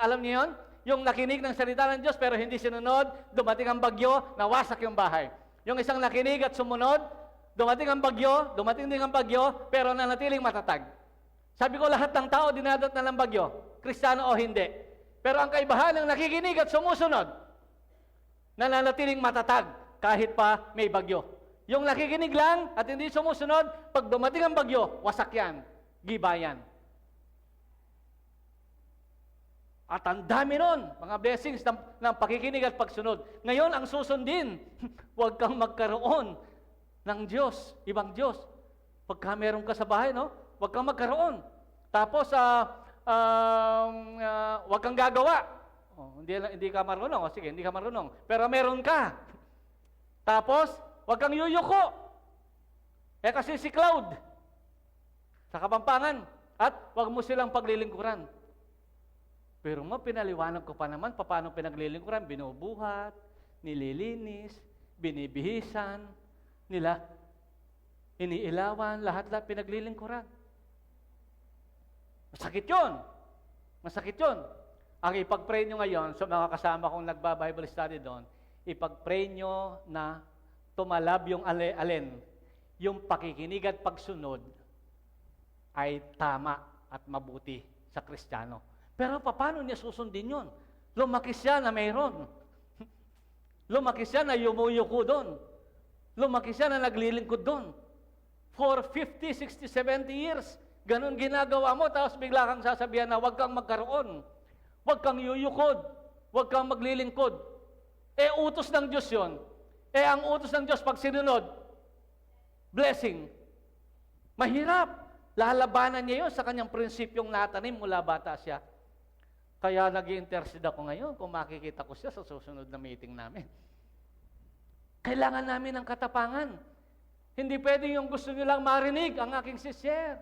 Alam niyo yun? Yung nakinig ng salita ng Diyos pero hindi sinunod, dumating ang bagyo, nawasak yung bahay. Yung isang nakinig at sumunod, dumating din ang bagyo, pero nanatiling matatag. Sabi ko, lahat ng tao dinadot na ng bagyo, Kristiyano o hindi. Pero ang kaibahan ng nakikinig at sumusunod, nananatiling matatag kahit pa may bagyo. Yung nakikinig lang at hindi sumusunod, pag dumating ang bagyo, wasak yan, gibayan. At ang dami nun, mga blessings ng pakikinig at pagsunod. Ngayon, ang susundin, huwag kang magkaroon ng Diyos, ibang Diyos. Pagka meron ka sa bahay, no? Huwag kang magkaroon. Tapos, huwag kang gagawa. Hindi ka marunong. Sige, hindi ka marunong. Pero meron ka. Tapos, huwag kang yuyuko. Kasi si Cloud, sa Kapampangan, At wag mo silang paglilingkuran. Pero pinaliwanag ko pa naman paano pinaglilingkuran. Binubuhat, nililinis, binibihisan, nila, iniilawan, lahat-lahat pinaglilingkuran. Masakit yun. Masakit yun. Ang ipag-pray nyo ngayon, sa mga kasama kong nagba-Bible study doon, ipag-pray nyo na tumalab yung alin, yung pakikinig at pagsunod ay tama at mabuti sa Kristiyano. Pero paano niya susundin yun? Lumaki siya na mayroon. Lumaki siya na yumuyuko doon. Lumaki siya na naglilingkod doon. For 50, 60, 70 years, ganun ginagawa mo, tapos bigla kang sasabihan na huwag kang magkaroon. Huwag kang yuyukod. Huwag kang maglilingkod. Utos ng Diyos yun. Ang utos ng Diyos pag sinunod, blessing. Mahirap. Lalabanan niya yun sa kanyang prinsipyong natanim mula bata siya. Kaya nag-i-intercede ako ngayon kung makikita ko siya sa susunod na meeting namin. Kailangan namin ng katapangan. Hindi pwede yung gusto nyo lang marinig ang aking share.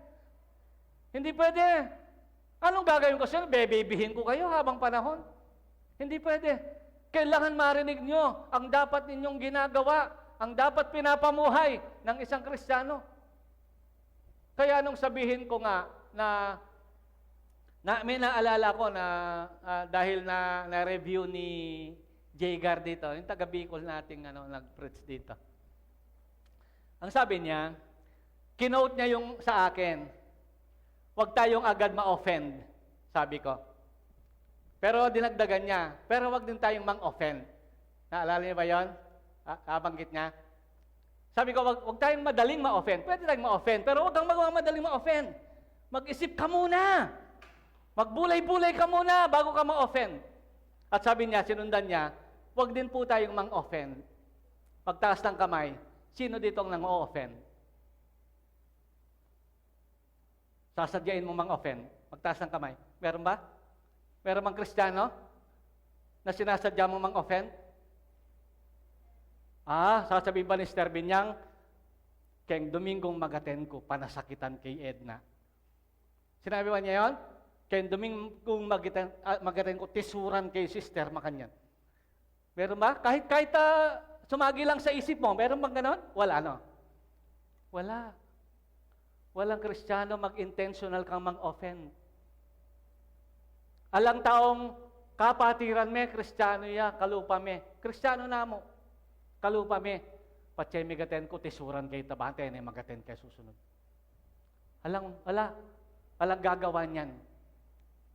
Hindi pwede. Anong gagawin ko siya? Bebebihin ko kayo habang panahon. Hindi pwede. Kailangan marinig nyo ang dapat ninyong ginagawa, ang dapat pinapamuhay ng isang Kristiyano. Kaya nung sabihin ko nga na may naalala ko na dahil na-review ni Jay Gar dito, yung taga Bicol nating nag-preach dito. Ang sabi niya, kinote niya yung sa akin, huwag tayong agad ma-offend, sabi ko. Pero dinagdagan niya, pero huwag din tayong mang-offend. Naalala niyo ba yun? Kabanggit niya? Sabi ko, huwag tayong madaling ma-offend. Pwede tayong ma-offend, pero huwag kang madaling ma-offend. Mag-isip ka muna. Magbulay-bulay ka muna bago ka ma-offend. At sabi niya, sinundan niya, huwag din po tayong mang-offend. Pagtaas ng kamay, sino dito ang nang-offend? Sasadyain mo mang-offend. Pagtaas ng kamay. Meron ba? Meron bang Kristiyano na sinasadya mo mang-offend? Sasabihin ba ni Sister Binyang, kayong Domingong magaten ko, panasakitan kay Edna. Sinabi ba niya yun? Kayong Domingong magaten ko, tisuran kay Sister Makanyan. Meron ba? Kahit sumagi lang sa isip mo, meron bang ganon? Wala, no? Wala. Walang Kristiyano mag-intentional kang mang-offend. Alang taong kapatiran me, Kristiyano ya, kalupa me. Kristiyano na mo. Kalupa me, patsay migaten ko, tisuran kay tabante, na magaten kay susunod. Alang gagawa niyan.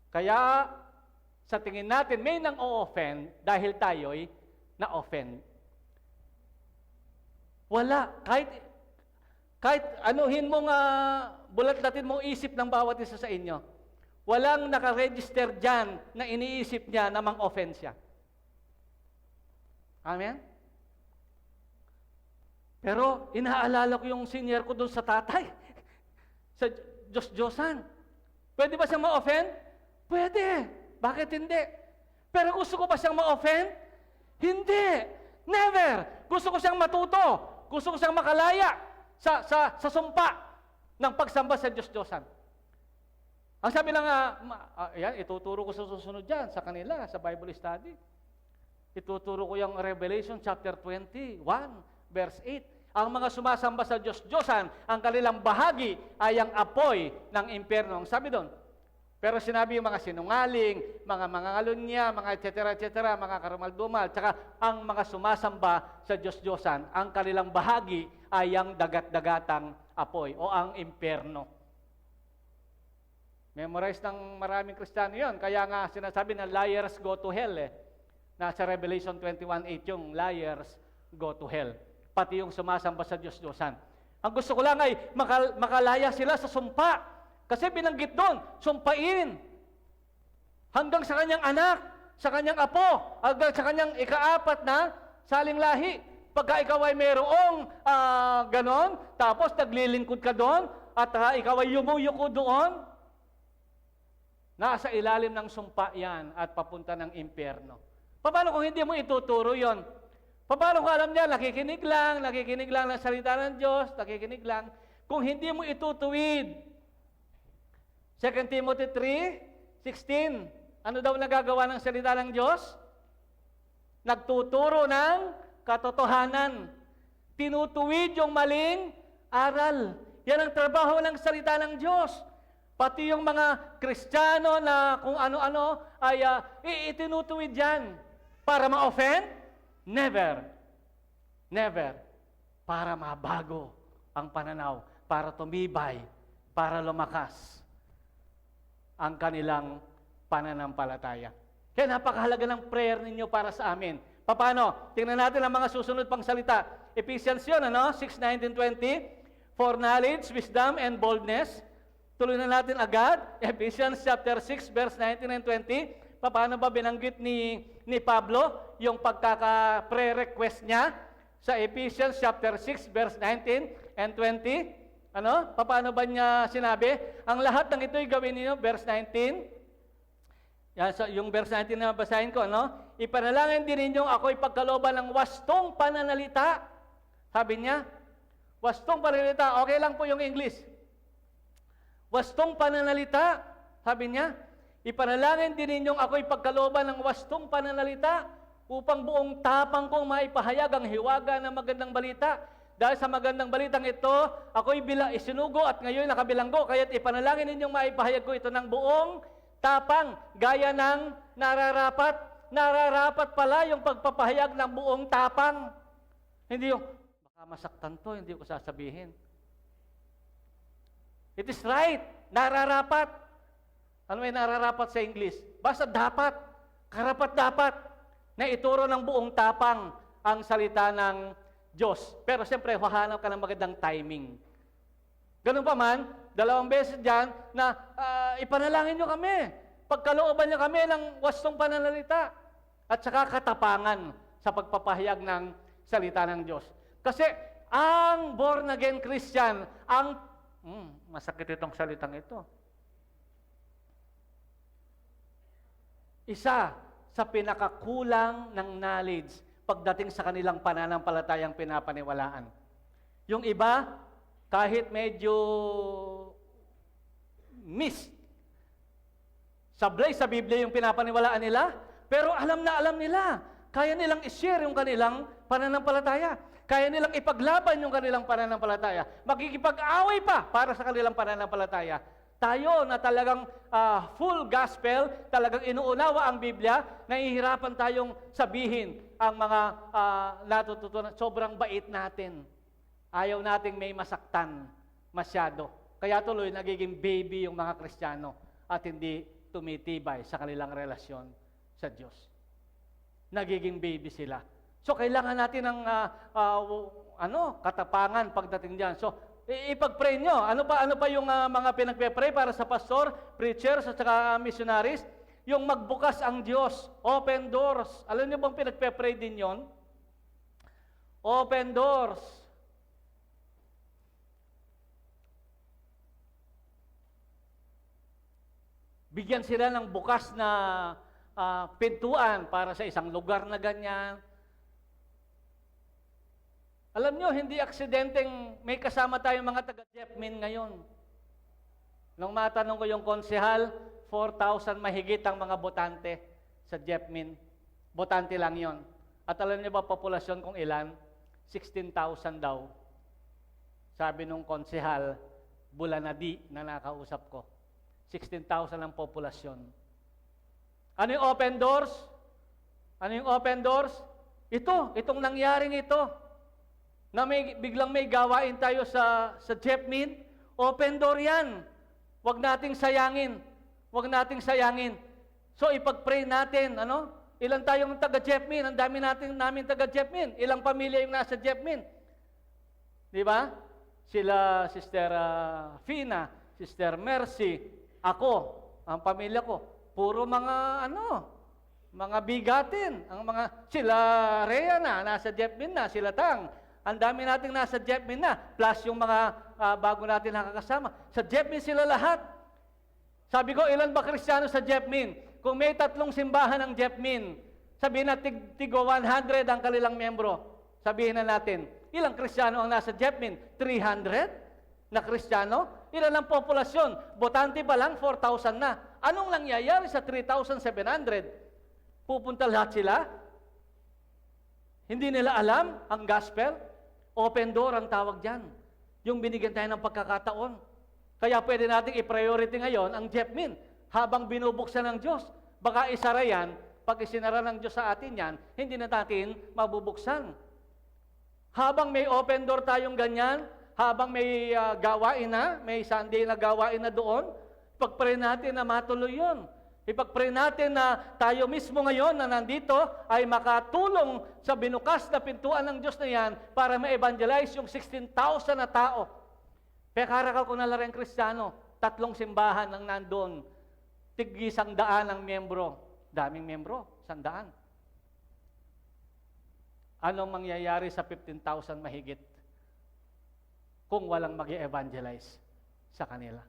Kaya, sa tingin natin, may nang o-offend dahil tayo'y na-offend. Wala. Kahit anuhin mo nga, bulat-latin mo isip ng bawat isa sa inyo, walang nakaregister dyan na iniisip niya na mang-offend siya. Amen? Pero inaalala ko yung senior ko doon sa tatay. Sa Diyos-Diyosan. Pwede ba siyang ma-offend? Pwede. Bakit hindi? Pero gusto ko ba siyang ma-offend? Hindi. Never. Gusto ko siyang matuto. Gusto ko siyang makalaya sa sumpa ng pagsamba sa Diyos-Diyosan. Ang sabi lang yan, ituturo ko sa susunod dyan, sa kanila, sa Bible study. Ituturo ko yung Revelation chapter 21, verse 8. Ang mga sumasamba sa Diyos-Diyosan, ang kanilang bahagi ay ang apoy ng impyerno. Ang sabi doon, pero sinabi yung mga sinungaling, mga mangangalunya, mga etc., mga karumal-dumal, tsaka ang mga sumasamba sa Diyos-Diyosan, ang kanilang bahagi ay ang dagat-dagatang apoy o ang impyerno. Memorize ng maraming Kristiyano yun. Kaya nga sinasabi na liars go to hell Nasa Revelation 21:8 yung liars go to hell. Pati yung sumasamba sa Diyos-Diyosan. Ang gusto ko lang ay makalaya sila sa sumpa. Kasi binanggit doon, sumpain. Hanggang sa kanyang anak, sa kanyang apo, hanggang sa kanyang ikaapat na saling lahi. Pagka ikaw ay mayroong ganon, tapos naglilingkod ka doon, at ikaw ay yumuyuko doon, nasa ilalim ng sumpa yan at papunta ng impyerno. Paano kung hindi mo ituturo yon? Paano kung alam niya, nakikinig lang ng salita ng Diyos, nakikinig lang. Kung hindi mo itutuwid 2 Timothy 3:16. Ano daw nagagawa ng salita ng Diyos? Nagtuturo ng katotohanan. Tinutuwid yung maling aral. Yan ang trabaho ng salita ng Diyos. Pati yung mga Kristiyano na kung ano-ano ay itinutuwid yan. Para ma-offend? Never. Never. Para mabago ang pananaw. Para tumibay. Para lumakas ang kanilang pananampalataya. Kaya napakahalaga ng prayer ninyo para sa amin. Paano? Tingnan natin ang mga susunod pang salita. Ephesians yun, 6:19-20. For knowledge, wisdom, and boldness. Tuloy na natin agad. Ephesians chapter 6, verse 19 and 20. Paano ba binanggit ni Pablo yung pagkaka-pre-request niya sa Ephesians chapter 6, verse 19 and 20? Paano ba niya sinabi? Ang lahat ng ito'y gawin niyo, verse 19. Yan, so yung verse 19 na basahin ko, ipanalangin din ninyo ako'y pagkalooban ng wastong pananalita. Sabi niya, wastong pananalita. Okay lang po yung English. Wastong pananalita. Sabi niya, ipanalangin din ninyong ako'y pagkalooban ng wastong pananalita upang buong tapang kong maipahayag ang hiwaga ng magandang balita. Dahil sa magandang balitang ito, ako'y isinugo at ngayon nakabilanggo. Kaya't ipanalangin ninyong maipahayag ko ito ng buong tapang, gaya ng nararapat. Nararapat pala yung pagpapahayag ng buong tapang. Hindi yung, baka masaktan to, hindi ko sasabihin. It is right. Nararapat. Ano may nararapat sa English? Basta dapat. Karapat dapat na ituro ng buong tapang ang salita ng Diyos. Pero siyempre, hahanap ka ng magandang timing. Ganun pa man, 2 beses dyan na ipanalangin nyo kami. Pagkalooban nyo kami ng wastong pananalita. At saka katapangan sa pagpapahayag ng salita ng Diyos. Kasi ang born-again Christian, masakit itong salitang ito. Isa sa pinakakulang ng knowledge pagdating sa kanilang pananampalatayang pinapaniwalaan. Yung iba, kahit medyo sablay sa Biblia yung pinapaniwalaan nila, pero alam nila. Kaya nilang i-share yung kanilang pananampalataya. Kaya nilang ipaglaban yung kanilang pananampalataya. Makikipag-away pa para sa kanilang pananampalataya. Tayo na talagang full gospel, talagang inuunawa ang Biblia, nahihirapan tayong sabihin ang mga natututunan. Sobrang bait natin. Ayaw nating may masaktan masyado. Kaya tuloy nagiging baby yung mga Kristiyano at hindi tumitibay sa kanilang relasyon sa Diyos. Nagiging baby sila. So kailangan natin ng katapangan pagdating diyan. So ipag-pray nyo. Ano pa yung mga pinagpe-pray para sa pastor, preachers, at saka missionaries? Yung magbukas ang Diyos. Open doors. Alam niyo bang pinagpe-pray din yon? Open doors. Bigyan sila ng bukas na pintuan para sa isang lugar na ganyan. Alam nyo, hindi aksidenteng may kasama tayong mga taga-Jepmin ngayon. Nung matanong ko yung konsehal, 4,000 mahigit ang mga botante sa Jepmin. Botante lang yon. At alam niyo ba populasyon kung ilan? 16,000 daw. Sabi nung konsehal, Bulanadi na nakausap ko. 16,000 ang populasyon. Ano yung open doors? Ano yung open doors? Itong nangyaring ito. Na biglang may gawain tayo sa Jepmin, open door yan. Huwag nating sayangin. Huwag nating sayangin. So ipag-pray natin, Ilan tayong taga-Jepmin? Ang dami namin taga-Jepmin. Ilang pamilya yung nasa Jepmin? Di ba? Sila, Sister Fina, Sister Mercy, ako, ang pamilya ko. Puro mga mga bigatin. Sila Rhea nasa Jepmin na, sila Tang. Ang dami nating nasa Jepmin na, plus yung mga bago natin nakakasama. Sa Jepmin sila lahat. Sabi ko, ilan ba Kristiyano sa Jepmin? Kung may 3 simbahan ng Jepmin, sabihin na tigo 100 ang kanilang membro. Sabihin na natin, ilang Kristiyano ang nasa Jepmin? 300? na Kristiyano? Ilan ang populasyon? Botante pa lang, 4,000 na. Anong nangyayari sa 3,700? Pupunta lahat sila? Hindi nila alam ang gospel? Open door ang tawag dyan. Yung binigyan tayo ng pagkakataon. Kaya pwede nating i-priority ngayon ang Jepmin habang binubuksan ng Diyos. Baka isara yan, pag isinara ng Diyos sa atin yan, hindi na natin mabubuksan. Habang may open door tayong ganyan, habang may gawain na, may Sunday na gawain na doon, ipag-pray natin na matuloy yun. Ipag-pray natin na tayo mismo ngayon na nandito ay makatulong sa binukas na pintuan ng Diyos na yan para ma-evangelize yung 16,000 na tao. Kaya karakal ko na larang Kristiyano, 3 simbahan ang nandun, tig-100 ang miyembro. Daming miyembro, 100. Anong mangyayari sa 15,000 mahigit kung walang mag-evangelize sa kanila?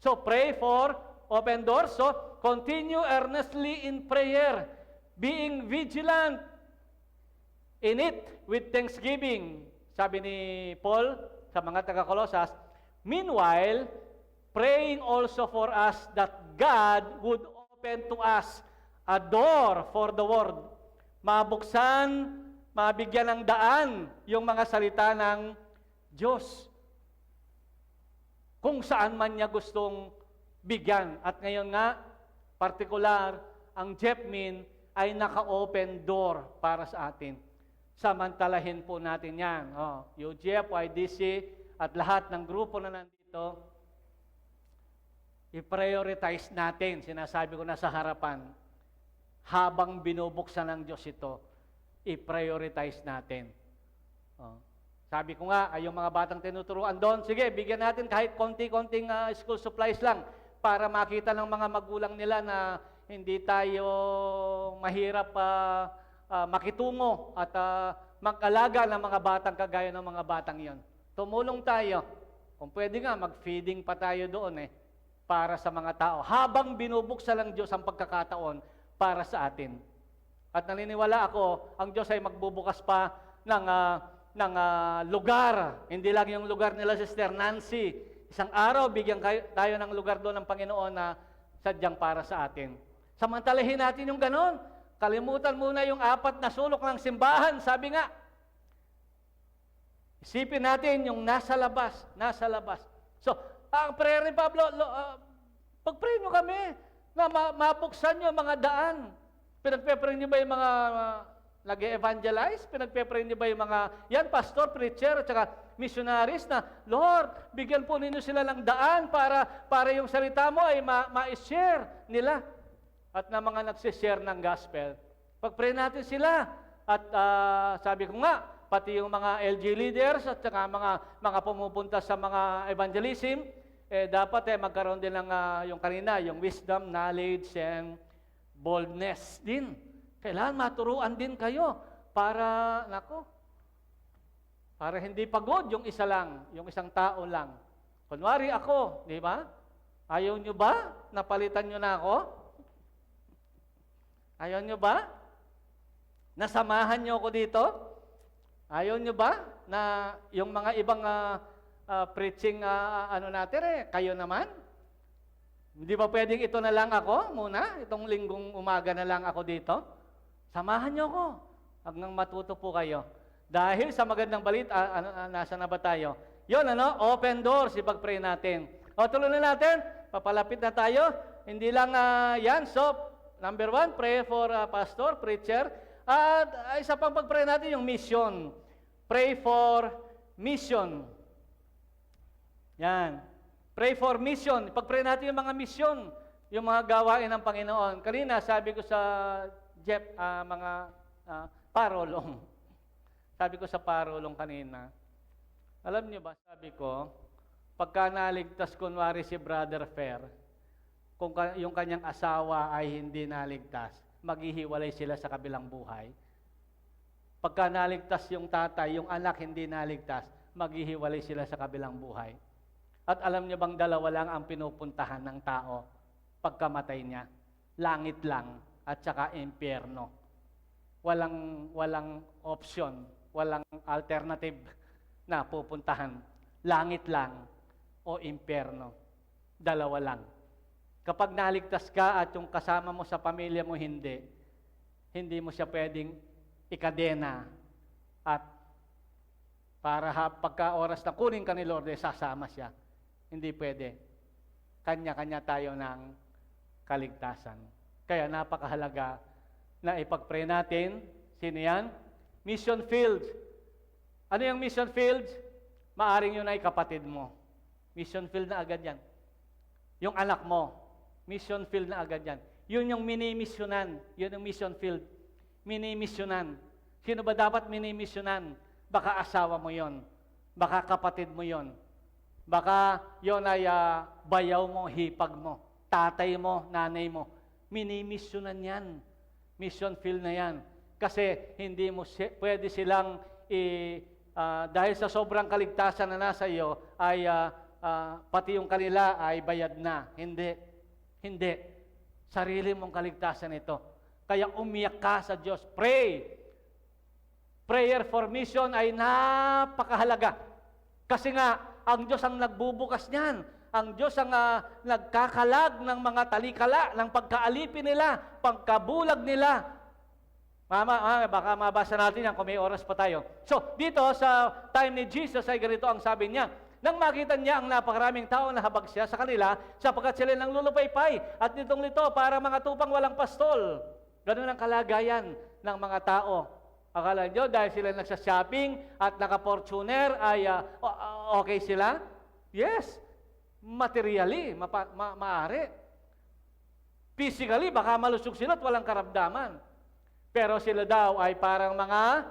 So, pray for open doors. So, continue earnestly in prayer, being vigilant in it with thanksgiving. Sabi ni Paul sa mga taga-Kolosas, meanwhile, praying also for us that God would open to us a door for the word. Mabuksan, mabigyan ng daan yung mga salita ng Diyos. Kung saan man niya gustong bigyan. At ngayon nga, partikular, ang Jepmin ay naka-open door para sa atin. Samantalahin po natin yan. UJF, YDC, at lahat ng grupo na nandito, i-prioritize natin, sinasabi ko na sa harapan, habang binubuksan ng Diyos ito, i-prioritize natin. Sabi ko nga, ay yung mga batang tinuturuan doon, sige, bigyan natin kahit konti-konting school supplies lang para makita ng mga magulang nila na hindi tayo mahirap makitungo at mag-alaga ng mga batang kagaya ng mga batang yon. Tumulong tayo. Kung pwede nga, mag-feeding pa tayo doon para sa mga tao. Habang binubuksan ng Diyos ang pagkakataon para sa atin. At naniniwala ako, ang Diyos ay magbubukas pa ng lugar. Hindi lang yung lugar nila Sister Nancy. Isang araw, bigyan tayo ng lugar doon ng Panginoon na sadyang para sa atin. Samantalahin natin yung ganon. Kalimutan muna yung 4 na sulok ng simbahan. Sabi nga, isipin natin yung nasa labas. Nasa labas. So, ang prayer ni Pablo, pag-pray nyo kami na mabuksan nyo mga daan. Pinagpe-pray nyo ba yung mga nag-evangelize? Pinagpe-pray nyo ba yung mga, yan, pastor, preacher, at saka missionaries na, Lord, bigyan po ninyo sila ng daan para yung salita mo ay ma-share nila. At na mga nagsishare ng gospel. Pag-pray natin sila. At sabi ko nga, pati yung mga LG leaders at saka mga pumupunta sa mga evangelism, dapat magkaroon din ng yung kanina, yung wisdom, knowledge, and boldness din. Kailangan maturuan din kayo para hindi pagod yung isa lang, yung isang tao lang. Kunwari ako, di ba? Ayaw nyo ba? Napalitan nyo na ako? Ayaw nyo ba? Nasamahan nyo ako dito? Ayaw nyo ba na yung mga ibang preaching natin kayo naman? Hindi ba pwedeng ito na lang ako muna? Itong linggong umaga na lang ako dito? Samahan nyo ako hanggang matuto po kayo. Dahil sa magandang balita, nasa na ba tayo? Yun, open doors, ipag-pray natin. Tuloy na natin, papalapit na tayo. Hindi lang yan. So, number 1, pray for pastor, preacher. At isa pang pag-pray natin yung mission. Pray for mission. Yan. Pray for mission. Pag-pray natin yung mga mission, yung mga gawain ng Panginoon. Kanina, sabi ko sa Jeff, mga parolong. Sabi ko sa parolong kanina, alam niyo ba, sabi ko, pagka naligtas kunwari si Brother Fair, kung yung kanyang asawa ay hindi naligtas, maghihiwalay sila sa kabilang buhay. Pagka naligtas yung tatay, yung anak hindi naligtas, maghihiwalay sila sa kabilang buhay. At alam niyo bang dalawa lang ang pinupuntahan ng tao pagkamatay niya? Langit lang at saka impyerno. Walang option, walang alternative na pupuntahan. Langit lang o impyerno. Dalawa lang. Kapag naligtas ka at yung kasama mo sa pamilya mo hindi mo siya pwedeng ikadena at para pagka oras na kunin ka ni Lord, sasama siya. Hindi pwede. Kanya-kanya tayo ng kaligtasan. Kaya napakahalaga na ipag-pray natin. Sino yan? Mission field. Ano yung mission field? Maaring yun ay kapatid mo. Mission field na agad yan. Yung anak mo, mission field na agad yan. Yun yung mini-missionan. Yun yung mission field. Mini-missionan. Sino ba dapat mini-missionan? Baka asawa mo yon, baka kapatid mo yon, baka yon ay bayaw mo, hipag mo, tatay mo, nanay mo. Mini-missionan yan. Mission field na yan. Kasi hindi mo pwede silang dahil sa sobrang kaligtasan na nasa iyo ay pati yung kanila ay bayad na. Hindi. Hindi. Sarili mong kaligtasan ito. Kaya umiyak ka sa Diyos. Pray. Prayer for mission ay napakahalaga. Kasi nga, ang Diyos ang nagbubukas niyan. Ang Diyos ang nagkakalag ng mga talikala, ng pagkaalipin nila, pagkabulag nila. Baka mabasa natin yan kung may oras pa tayo. So, dito sa time ni Jesus ay ganito ang sabi niya. Nang makita niya ang napakaraming tao na habag siya sa kanila, sapagkat sila nang lulupaypay at nitong lito para mga tupang walang pastol. Ganun ang kalagayan ng mga tao. Akala nyo, dahil sila nagsa-shopping at naka-Fortuner, ay okay sila? Yes. Materially, maaari. Physically, baka malusog sila at walang karamdaman. Pero sila daw ay parang mga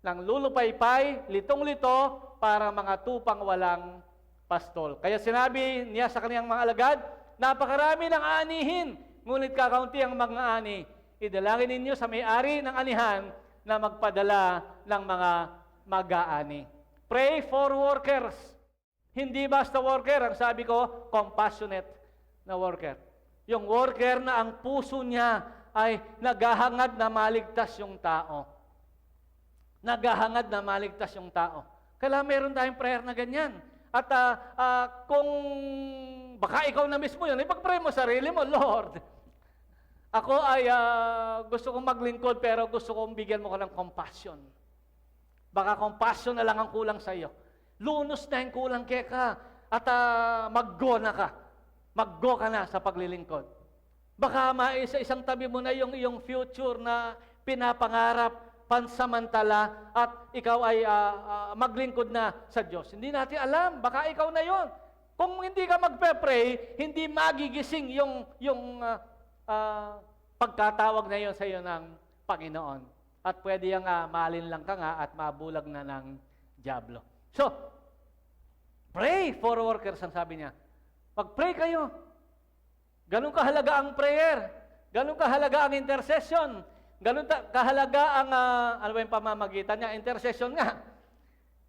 nang lulupaypay, litong-lito, para mga tupang walang pastol. Kaya sinabi niya sa kaniyang mga alagad, napakarami ng anihin, ngunit kakaunti ang mga ani. Idalangin ninyo sa may-ari ng anihan na magpadala ng mga mag-aani. Pray for workers. Hindi basta worker, ang sabi ko, compassionate na worker. Yung worker na ang puso niya ay naghahangad na maligtas yung tao. Naghahangad na maligtas yung tao. Kailangan meron tayong prayer na ganyan. At kung baka ikaw na mismo yun, ipag-pray mo sarili mo, Lord, ako ay gusto kong maglingkod pero gusto kong bigyan mo ko ng compassion. Baka compassion na lang ang kulang sa iyo. Lunos na yung kulang kaya ka at mag-go na ka. Mag-go ka na sa paglilingkod. Baka isang tabi mo na yung iyong future na pinapangarap, pansamantala at ikaw ay maglingkod na sa Diyos. Hindi natin alam. Baka ikaw na yon. Kung hindi ka magpe-pray, hindi magigising yung pagkatawag na yun sa iyo ng Panginoon. At pwede yung malin lang ka nga at mabulag na ng dyablo. So, pray for workers, ang sabi niya. Mag-pray kayo. Ganun kahalaga ang prayer. Ganun kahalaga ang intercession. Ganun kahalaga ang, ano ba yung pamamagitan niya? Intercession nga.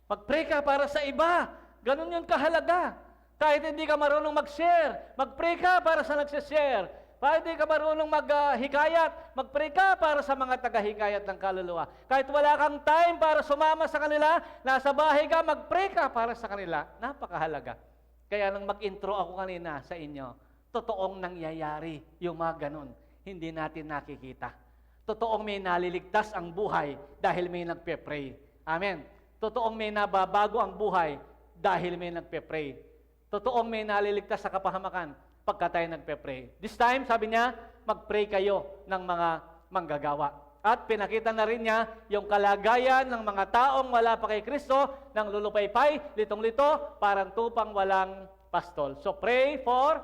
Mag-pray ka para sa iba. Ganun yun kahalaga. Kahit hindi ka marunong mag-share, mag-pray ka para sa nagse-share. Kahit hindi ka marunong maghikayat, mag-pray ka para sa mga taga-hikayat ng kaluluwa. Kahit wala kang time para sumama sa kanila, nasa bahay ka, mag-pray ka para sa kanila. Napakahalaga. Kaya nang mag-intro ako kanina sa inyo, totoong nangyayari yung mga ganun. Hindi natin nakikita. Totoong may naliligtas ang buhay dahil may nagpe-pray. Amen. Totoong may nababago ang buhay dahil may nagpe-pray. Totoong may naliligtas sa kapahamakan pagka tayo nagpe-pray. This time, sabi niya, mag-pray kayo ng mga manggagawa. At pinakita na rin niya yung kalagayan ng mga taong wala pa kay Kristo, nang lulupaypay, litong-lito, parang tupang walang pastol. So pray for,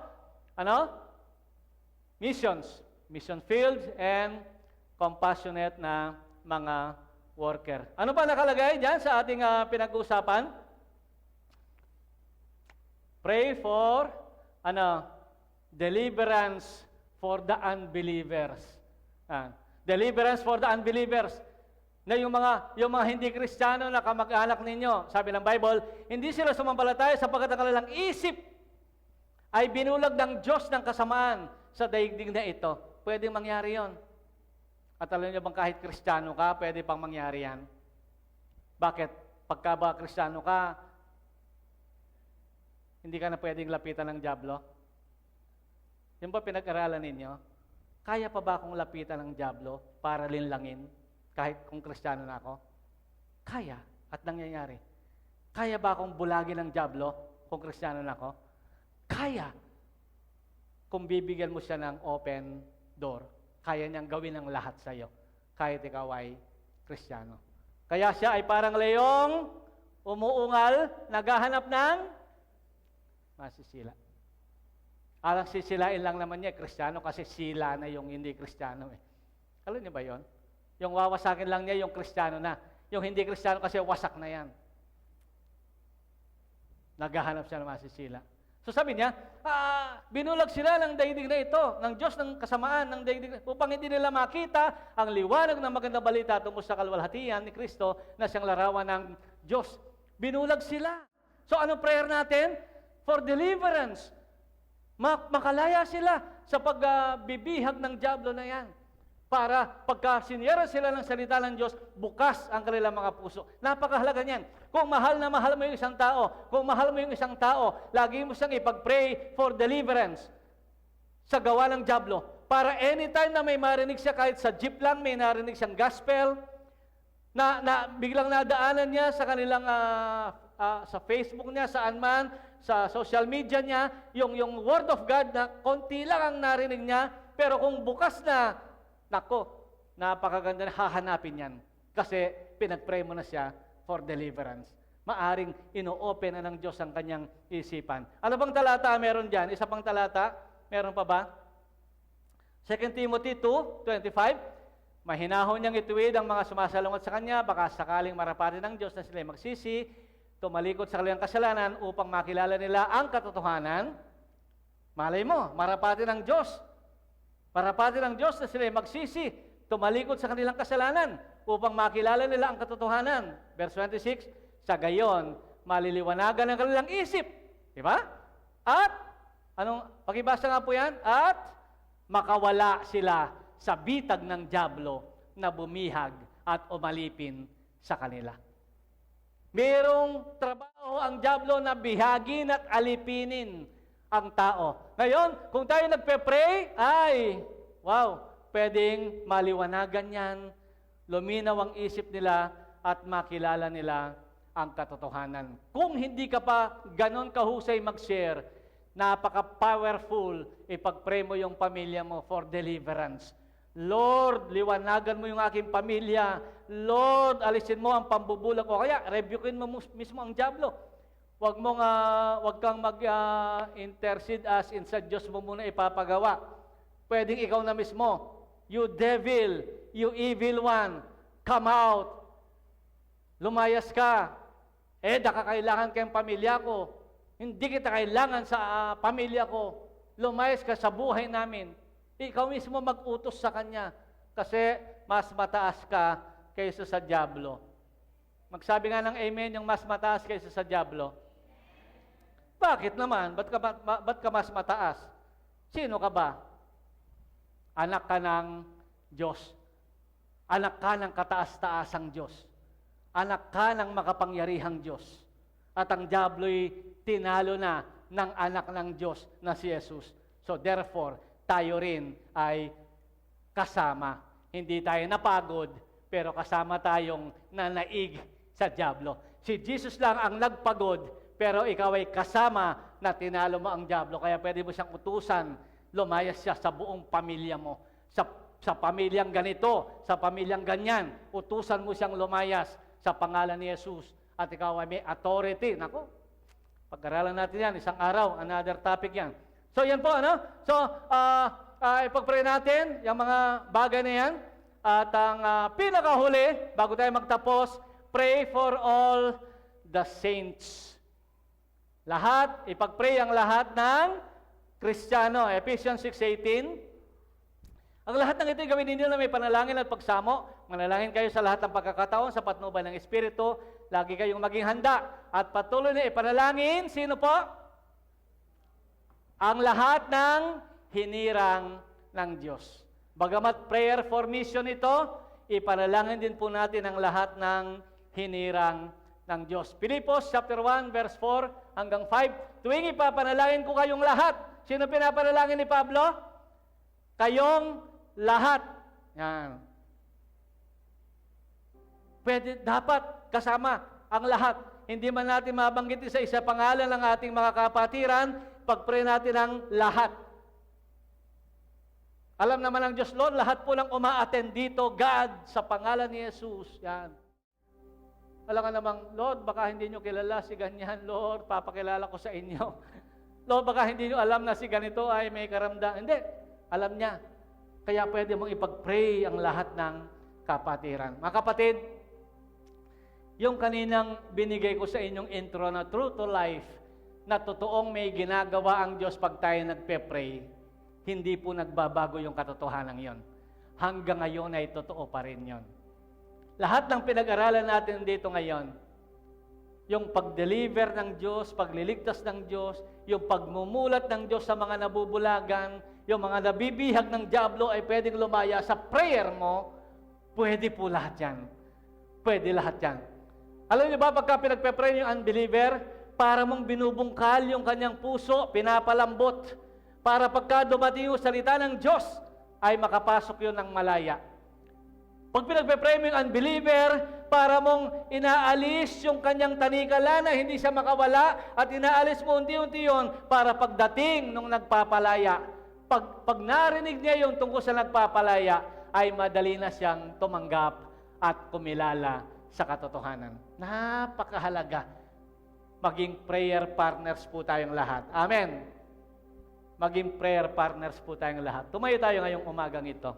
missions, mission fields, and compassionate na mga worker. Ano pa nakalagay dyan sa ating pinag-uusapan? Pray for, deliverance for the unbelievers. Deliverance for the unbelievers. Na yung mga hindi Kristiyano na kamag-anak ninyo, sabi ng Bible, hindi sila sumampalataya sapagkat ang kanilang isip ay binulag ng Diyos ng kasamaan sa daigdig na ito. Pwedeng mangyari yon. At alam niyo bang kahit Kristiyano ka, pwede pang mangyari yan? Bakit? Pagka ba Kristiyano ka, Hindi ka na pwedeng lapitan ng dyablo? Yung ba pinag-aralan ninyo? Kaya pa ba akong lapitan ng dyablo para linlangin kahit kung Kristiyano na ako? Kaya at nangyayari. Kaya ba akong bulagin ng dyablo kung Kristiyano na ako? Kaya. Kung bibigyan mo siya ng open door, kaya niyang gawin ang lahat sa iyo kahit ikaw ay Kristiyano. Kaya siya ay parang leong umuungal, naghahanap ng masisila. Alang sisilain lang naman niya, Kristiyano, kasi sila na yung hindi Kristiyano. Alam niyo ba yon? Yung wawasakin lang niya, yung Kristiyano na. Yung hindi Kristiyano kasi wasak na yan. Naghahanap siya ng masisila. So sabi niya, binulag sila ng daigdig na ito, ng Diyos ng kasamaan, ng daigdig upang hindi nila makita ang liwanag ng magandang balita tungkol sa kalwalhatian ni Kristo na siyang larawan ng Diyos. Binulag sila. So anong prayer natin? For deliverance. Makalaya sila sa pagbibihag ng dyablo na yan. Para pagka siniyara sila ng salita ng Diyos, bukas ang kanilang mga puso. Napakahalaga niyan. Kung mahal na mahal mo yung isang tao, kung mahal mo yung isang tao, lagi mo siyang ipag-pray for deliverance sa gawa ng dyablo. Para anytime na may marinig siya, kahit sa jeep lang, may narinig siyang gospel, na biglang nadaanan niya sa kanilang sa Facebook niya, saan man, sa social media niya, yung word of God na konti lang ang narinig niya, pero kung bukas na, nako, napakaganda na hahanapin yan. Kasi pinag-pray mo na siya for deliverance. Maaring ino-open na ng Diyos ang kanyang isipan. Ano bang talata meron dyan? Isa pang talata? Meron pa ba? 2 Timothy 2:25. Mahinahon niyang ituwid ang mga sumasalungat sa kanya, baka sakaling marapatin ng Diyos na sila magsisi, tumalikod sa kanilang kasalanan upang makilala nila ang katotohanan. Malay mo, marapatin ng Diyos. Marapatin ng Diyos na sila magsisi, tumalikod sa kanilang kasalanan upang makilala nila ang katotohanan. Verse 26, sa gayon, maliliwanagan ang kanilang isip. Di ba? At, pakibasa nga po yan? At, makawala sila sa bitag ng dyablo na bumihag at umalipin sa kanila. Merong trabaho ang dyablo na bihagin at alipinin ang tao. Ngayon, kung tayo nagpe-pray, pwedeng maliwanagan yan, luminaw ang isip nila, at makilala nila ang katotohanan. Kung hindi ka pa ganon kahusay mag-share, napaka-powerful, ipag-pray mo yung pamilya mo for deliverance. Lord, liwanagan mo yung aking pamilya. Lord, alisin mo ang pambubulag ko. Kaya, rebukin mo mismo ang dyablo. Wag kang mag-intercede as in sa Diyos mo muna ipapagawa. Pwedeng ikaw na mismo, you devil, you evil one, come out. Lumayas ka. Kakailangan kayong pamilya ko. Hindi kita kailangan sa pamilya ko. Lumayas ka sa buhay namin. Ikaw mismo mag-utos sa kanya kasi mas mataas ka kaysa sa dyablo. Magsabi nga ng amen yung mas mataas kaysa sa dyablo. Bakit naman? Ba't ka mas mataas? Sino ka ba? Anak ka ng Diyos. Anak ka ng kataas-taasang Diyos. Anak ka ng makapangyarihang Diyos. At ang dyablo'y tinalo na ng anak ng Diyos na si Jesus. So therefore, tayo rin ay kasama. Hindi tayo napagod, pero kasama tayong nanaig sa dyablo. Si Jesus lang ang nagpagod, pero ikaw ay kasama na tinalo mo ang dyablo. Kaya pwede mo siyang utusan, lumayas siya sa buong pamilya mo. Sa pamilyang ganito, sa pamilyang ganyan, utusan mo siyang lumayas sa pangalan ni Jesus. At ikaw ay may authority. Nako, pag-aralan natin yan, isang araw, another topic yan. So yan po, ano? So, ipag-pray natin yung mga bagay na yan. At ang pinakahuli, bago tayo magtapos, pray for all the saints. Lahat, ipag-pray ang lahat ng Kristiyano. Ephesians 6:18. Ang lahat ng ito gawin ninyo na may panalangin at pagsamo. Manalangin kayo sa lahat ng pagkakataon sa patnubay ng Espiritu. Lagi kayong maging handa. At patuloy na ipanalangin. Sino po? Ang lahat ng hinirang ng Diyos. Bagamat prayer for mission ito, ipanalangin din po natin ang lahat ng hinirang ng Diyos. Filipos chapter 1 verse 4 hanggang 5. Tuwing ipapanalangin ko kayong lahat. Sino pinapanalangin ni Pablo? Kayong lahat. Yan. Pwede, dapat kasama ang lahat. Hindi man natin mabanggit isa-isa pangalan ng ating mga kapatiran, pag-pray natin ang lahat. Alam naman ng Diyos, Lord, lahat po lang uma-attend dito, God, sa pangalan ni Jesus. Yan. Alam ka namang, Lord, baka hindi nyo kilala si ganyan, Lord, papakilala ko sa inyo. Lord, baka hindi nyo alam na si ganito ay may karamdaman. Hindi, alam niya. Kaya pwede mong ipag-pray ang lahat ng kapatiran. Mga kapatid, yung kaninang binigay ko sa inyong intro na true to life, na totoong may ginagawa ang Diyos pag tayo nagpe-pray, hindi po nagbabago yung katotohanan yon. Hanggang ngayon ay totoo pa rin yon. Lahat ng pinag-aralan natin dito ngayon, yung pag-deliver ng Diyos, pagliligtas ng Diyos, yung pagmumulat ng Diyos sa mga nabubulagan, yung mga nabibihag ng dyablo ay pwedeng lumaya sa prayer mo, pwede po lahat yan. Pwede lahat yan. Alam niyo ba, pagka pinagpe-pray yung unbeliever, para mong binubungkal yung kanyang puso, pinapalambot, para pagka dumating yung salita ng Diyos, ay makapasok yun ng malaya. Pag pinagpe-pray mo yung unbeliever, para mong inaalis yung kanyang tanikala na hindi siya makawala, at inaalis mo unti-unti yun, para pagdating nung nagpapalaya, pag narinig niya yung tungkol sa nagpapalaya, ay madali na siyang tumanggap at kumilala sa katotohanan. Napakahalaga. Maging prayer partners po tayong lahat. Amen. Maging prayer partners po tayong lahat. Tumayo tayo ngayong umagang ito.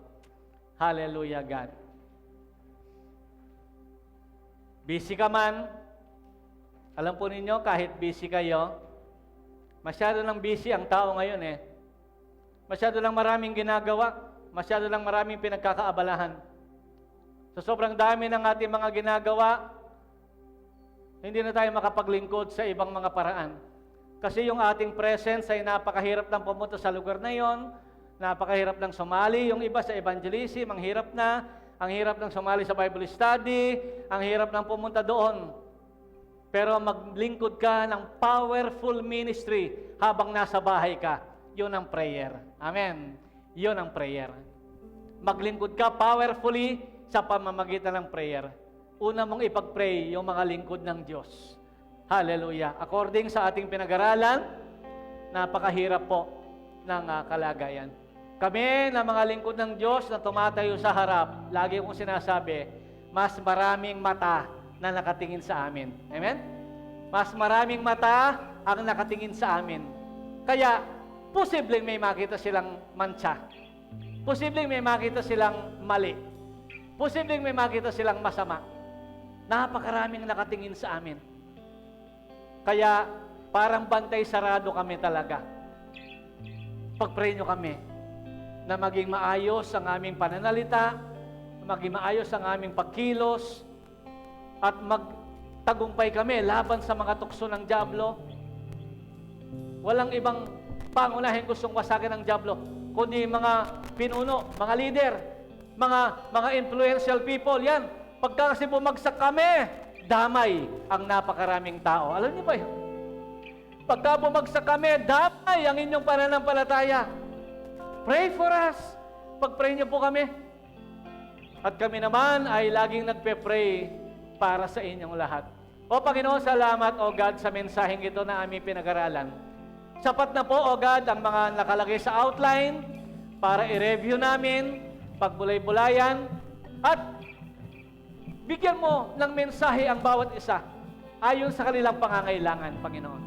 Hallelujah, God. Busy ka man, alam po ninyo, kahit busy kayo, masyado lang busy ang tao ngayon eh. Masyado lang maraming ginagawa, masyado lang maraming pinagkakaabalahan. So sobrang dami ng ating mga ginagawa, hindi na tayo makapaglingkod sa ibang mga paraan. Kasi yung ating presence ay napakahirap lang pumunta sa lugar na yon, napakahirap lang sumali, yung iba sa evangelism, ang hirap ng sumali sa Bible study, ang hirap ng pumunta doon. Pero maglingkod ka ng powerful ministry habang nasa bahay ka, yun ang prayer. Amen. Yun ang prayer. Maglingkod ka powerfully sa pamamagitan ng prayer. Una mong ipag-pray yung mga lingkod ng Diyos. Hallelujah. According sa ating pinag-aralan, napakahirap po ng kalagayan. Kami na mga lingkod ng Diyos na tumatayo sa harap, lagi kong sinasabi, mas maraming mata na nakatingin sa amin. Amen? Mas maraming mata ang nakatingin sa amin. Kaya, posibleng may makita silang mancha. Posibleng may makita silang mali. Posibleng may makita silang masama. Napakaraming nakatingin sa amin. Kaya, parang bantay sarado kami talaga. Pag-pray nyo kami na maging maayos ang aming pananalita, maging maayos ang aming pagkilos, at magtagumpay kami laban sa mga tukso ng dyablo. Walang ibang pangunahin gustong wasakin ng dyablo, kundi mga pinuno, mga leader, mga influential people. Yan, pagka kasi bumagsak kami, damay ang napakaraming tao. Alam niyo ba yun? Pagka bumagsak kami, damay ang inyong pananampalataya. Pray for us. Pag-pray niyo po kami. At kami naman ay laging nagpe-pray para sa inyong lahat. O Panginoon, salamat, O God, sa mensaheng ito na aming pinag-aralan. Sapat na po, O God, ang mga nakalagay sa outline para i-review namin, pagbulay-bulayan, at bigyan mo ng mensahe ang bawat isa ayon sa kanilang pangangailangan, Panginoon.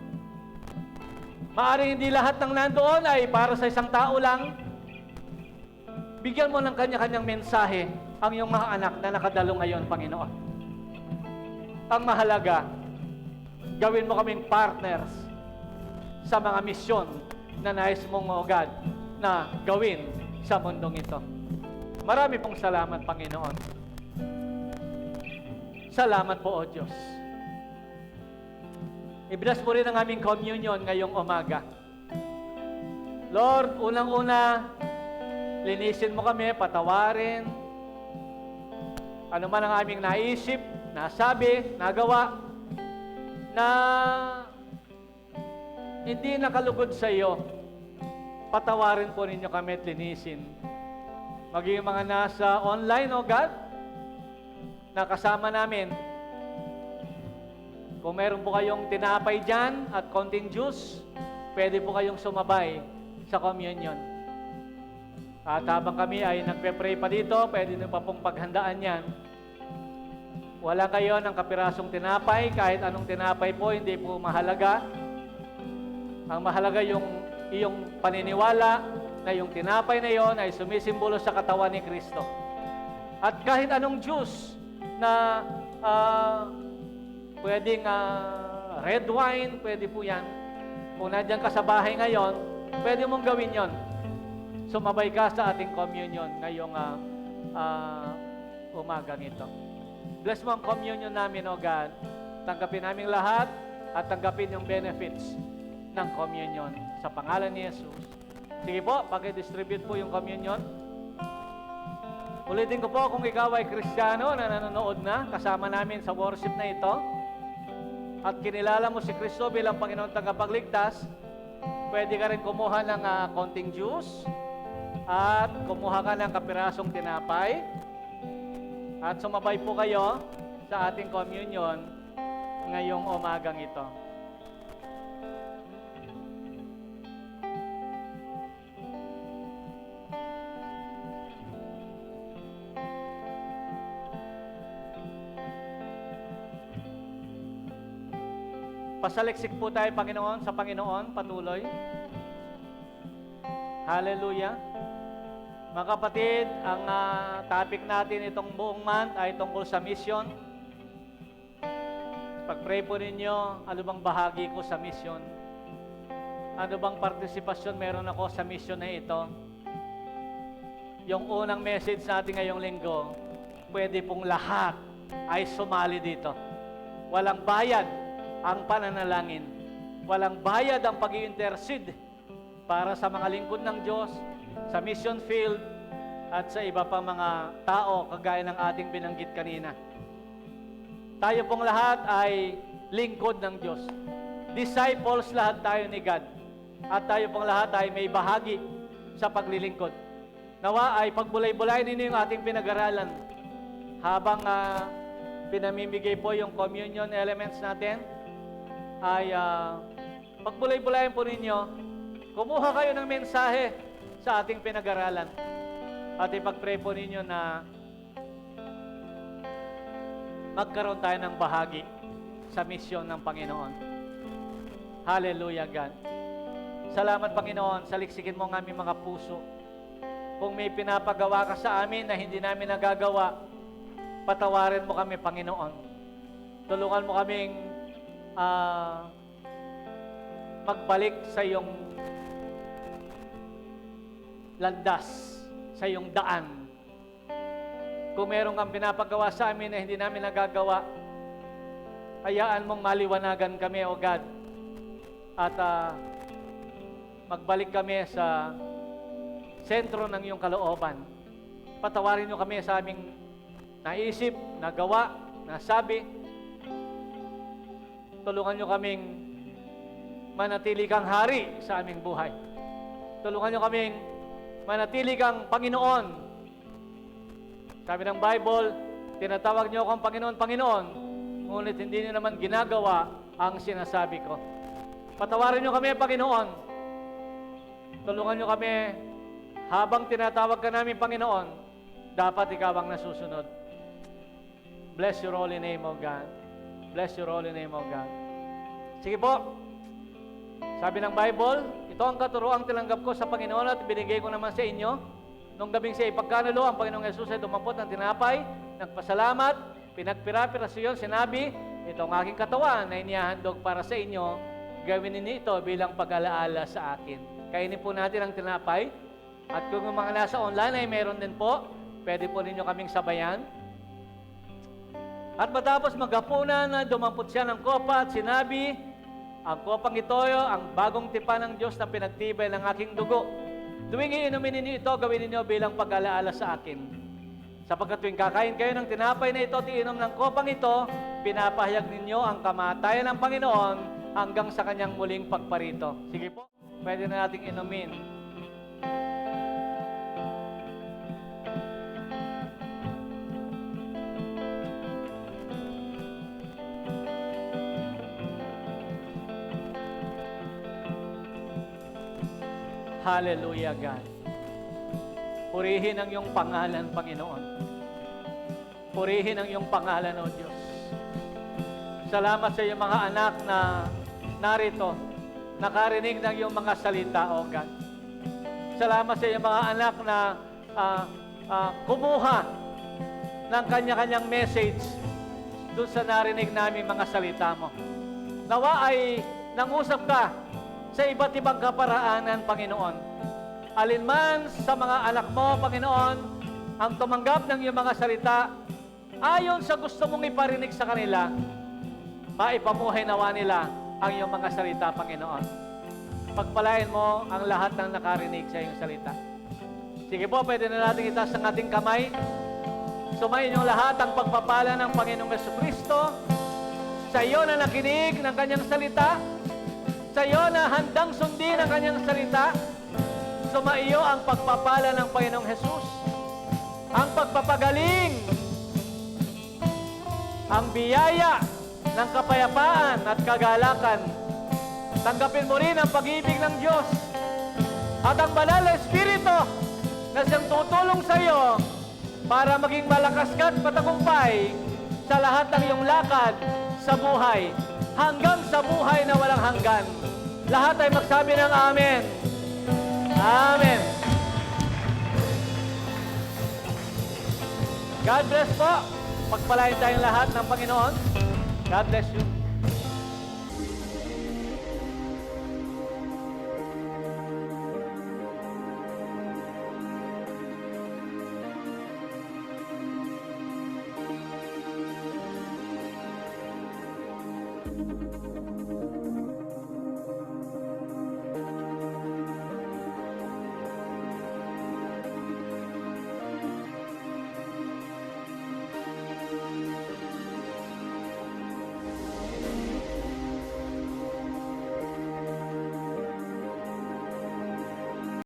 Maaring hindi lahat ng nandoon ay para sa isang tao lang. Bigyan mo ng kanya-kanyang mensahe ang iyong mga anak na nakadalo ngayon, Panginoon. Ang mahalaga, gawin mo kaming partners sa mga misyon na nais mong, O God, na gawin sa mundong ito. Marami pong salamat, Panginoon. Salamat po, O Diyos. I-bless mo rin ang aming communion ngayong umaga. Lord, unang-una, linisin mo kami, patawarin. Ano man ang aming naisip, nasabi, nagawa, na hindi nakalugod sa iyo, patawarin po ninyo kami at linisin. Maging mga nasa online, O God, na kasama namin. Kung meron po kayong tinapay dyan at konting juice, pwede po kayong sumabay sa communion. At habang kami ay nagpe-pray pa dito, pwede nyo pa pong paghandaan yan. Wala kayo ng kapirasong tinapay, kahit anong tinapay po, hindi po mahalaga. Ang mahalaga yung iyong paniniwala na yung tinapay na yon ay sumisimbolo sa katawan ni Kristo. At kahit anong juice na pwedeng red wine, pwede po yan. Kung nandiyan ka sa bahay ngayon, pwede mong gawin yon. Sumabay ka sa ating communion ngayong umagang ito. Bless mo ang communion namin, O God. Tanggapin namin lahat at tanggapin yung benefits ng communion sa pangalan ni Jesus. Sige po, paki-distribute po yung communion. Ulitin ko po, kung ikaw ay Kristiyano na nanonood na, kasama namin sa worship na ito, at kinilala mo si Kristo bilang Panginoon tagapagligtas, pwede ka rin kumuha ng konting juice, at kumuha ka ng kapirasong tinapay, at sumabay po kayo sa ating communion ngayong umagang ito. Pasaliksik po tayo, Panginoon, sa Panginoon, patuloy. Hallelujah. Mga kapatid, ang topic natin itong buong month ay tungkol sa mission. Pag-pray po ninyo, ano bang bahagi ko sa mission? Ano bang partisipasyon meron ako sa mission na ito? Yung unang message natin ngayong linggo, pwede pong lahat ay sumali dito. Walang bayad ang pananalangin. Walang bayad ang pag-i-intercede para sa mga lingkod ng Diyos, sa mission field, at sa iba pang mga tao kagaya ng ating binanggit kanina. Tayo pong lahat ay lingkod ng Diyos. Disciples lahat tayo ni God. At tayo pong lahat ay may bahagi sa paglilingkod. Nawa ay pagbulay-bulay ninyo yung ating pinag-aralan habang pinamimigay po yung communion elements natin, ay pagbulay-bulayan po ninyo, kumuha kayo ng mensahe sa ating pinag-aralan. At ipag-pray po ninyo na magkaroon tayo ng bahagi sa misyon ng Panginoon. Hallelujah, God. Salamat, Panginoon, saliksikin mo ang aming mga puso. Kung may pinapagawa ka sa amin na hindi namin nagagawa, patawarin mo kami, Panginoon. Tulungan mo kaming magbalik sa iyong landas, sa iyong daan. Kung meron kang pinapagawa sa amin na hindi namin nagagawa, hayaan mong maliwanagan kami, O God, at magbalik kami sa sentro ng iyong kalooban. Patawarin niyo kami sa aming naisip, nagawa, nasabi. Tulungan niyo kaming manatili kang hari sa aming buhay. Tulungan niyo kaming manatili kang Panginoon. Sabi ng Bible, tinatawag niyo akong Panginoon, Panginoon, ngunit hindi niyo naman ginagawa ang sinasabi ko. Patawarin niyo kami, Panginoon. Tulungan niyo kami habang tinatawag ka namin, Panginoon, dapat ikaw ang nasusunod. Bless your holy name, O God. Bless your holy name, O God. Sige po. Sabi ng Bible, ito ang katuroang tinanggap ko sa Panginoon at binigay ko naman sa inyo. Nung gabing siya ipagkanalo, ang Panginoong Jesus ay dumampot ng tinapay, nagpasalamat, pinagpira-piraso yun, sinabi, ito ang aking katawan na inihahandog para sa inyo, gawin ninyo ito bilang pag-alaala sa akin. Kainin po natin ang tinapay. At kung yung mga nasa online ay meron din po, pwede po ninyo kaming sabayan. At matapos maghapunan, dumampot siya ng kopa at sinabi, ang kopang ito, ang bagong tipan ng Diyos na pinagtibay ng aking dugo. Tuwing iinumin ninyo ito, gawin ninyo bilang pag-alaala sa akin. Sapagkat tuwing kakain kayo ng tinapay na ito at iinom ng kopang ito, pinapahayag ninyo ang kamatayan ng Panginoon hanggang sa kanyang muling pagparito. Sige po, pwede na nating inumin. Hallelujah, God. Purihin ang iyong pangalan, Panginoon. Purihin ang iyong pangalan, O Diyos. Salamat sa iyong mga anak na narito, nakarinig ng iyong mga salita, O God. Salamat sa iyong mga anak na kumuha ng kanya-kanyang message doon sa narinig namin mga salita mo. Nawa ay nangusap ka sa iba't ibang kaparaanan, Panginoon. Alinman sa mga anak mo, Panginoon, ang tumanggap ng iyong mga salita, ayon sa gusto mong iparinig sa kanila, maipamuhay nawa nila ang iyong mga salita, Panginoon. Pagpalain mo ang lahat ng nakarinig sa iyong salita. Sige po, pwede na natin itaas ang ating kamay. Sumayin niyong lahat ang pagpapala ng Panginoong Jesucristo sa iyo na nakinig ng kanyang salita, sa iyo na handang sundin ang kanyang salita. Sumaiyo ang pagpapala ng Panginoong Jesus, ang pagpapagaling, ang biyaya ng kapayapaan at kagalakan. Tanggapin mo rin ang pag-ibig ng Diyos at ang banal na Espiritu na siyang tutulong sa iyo para maging malakas ka at patagumpay sa lahat ng iyong lakad sa buhay, hanggang sa buhay na walang hanggan. Lahat ay magsabi ng Amen. Amen. God bless po. Pagpalain tayong lahat ng Panginoon. God bless you.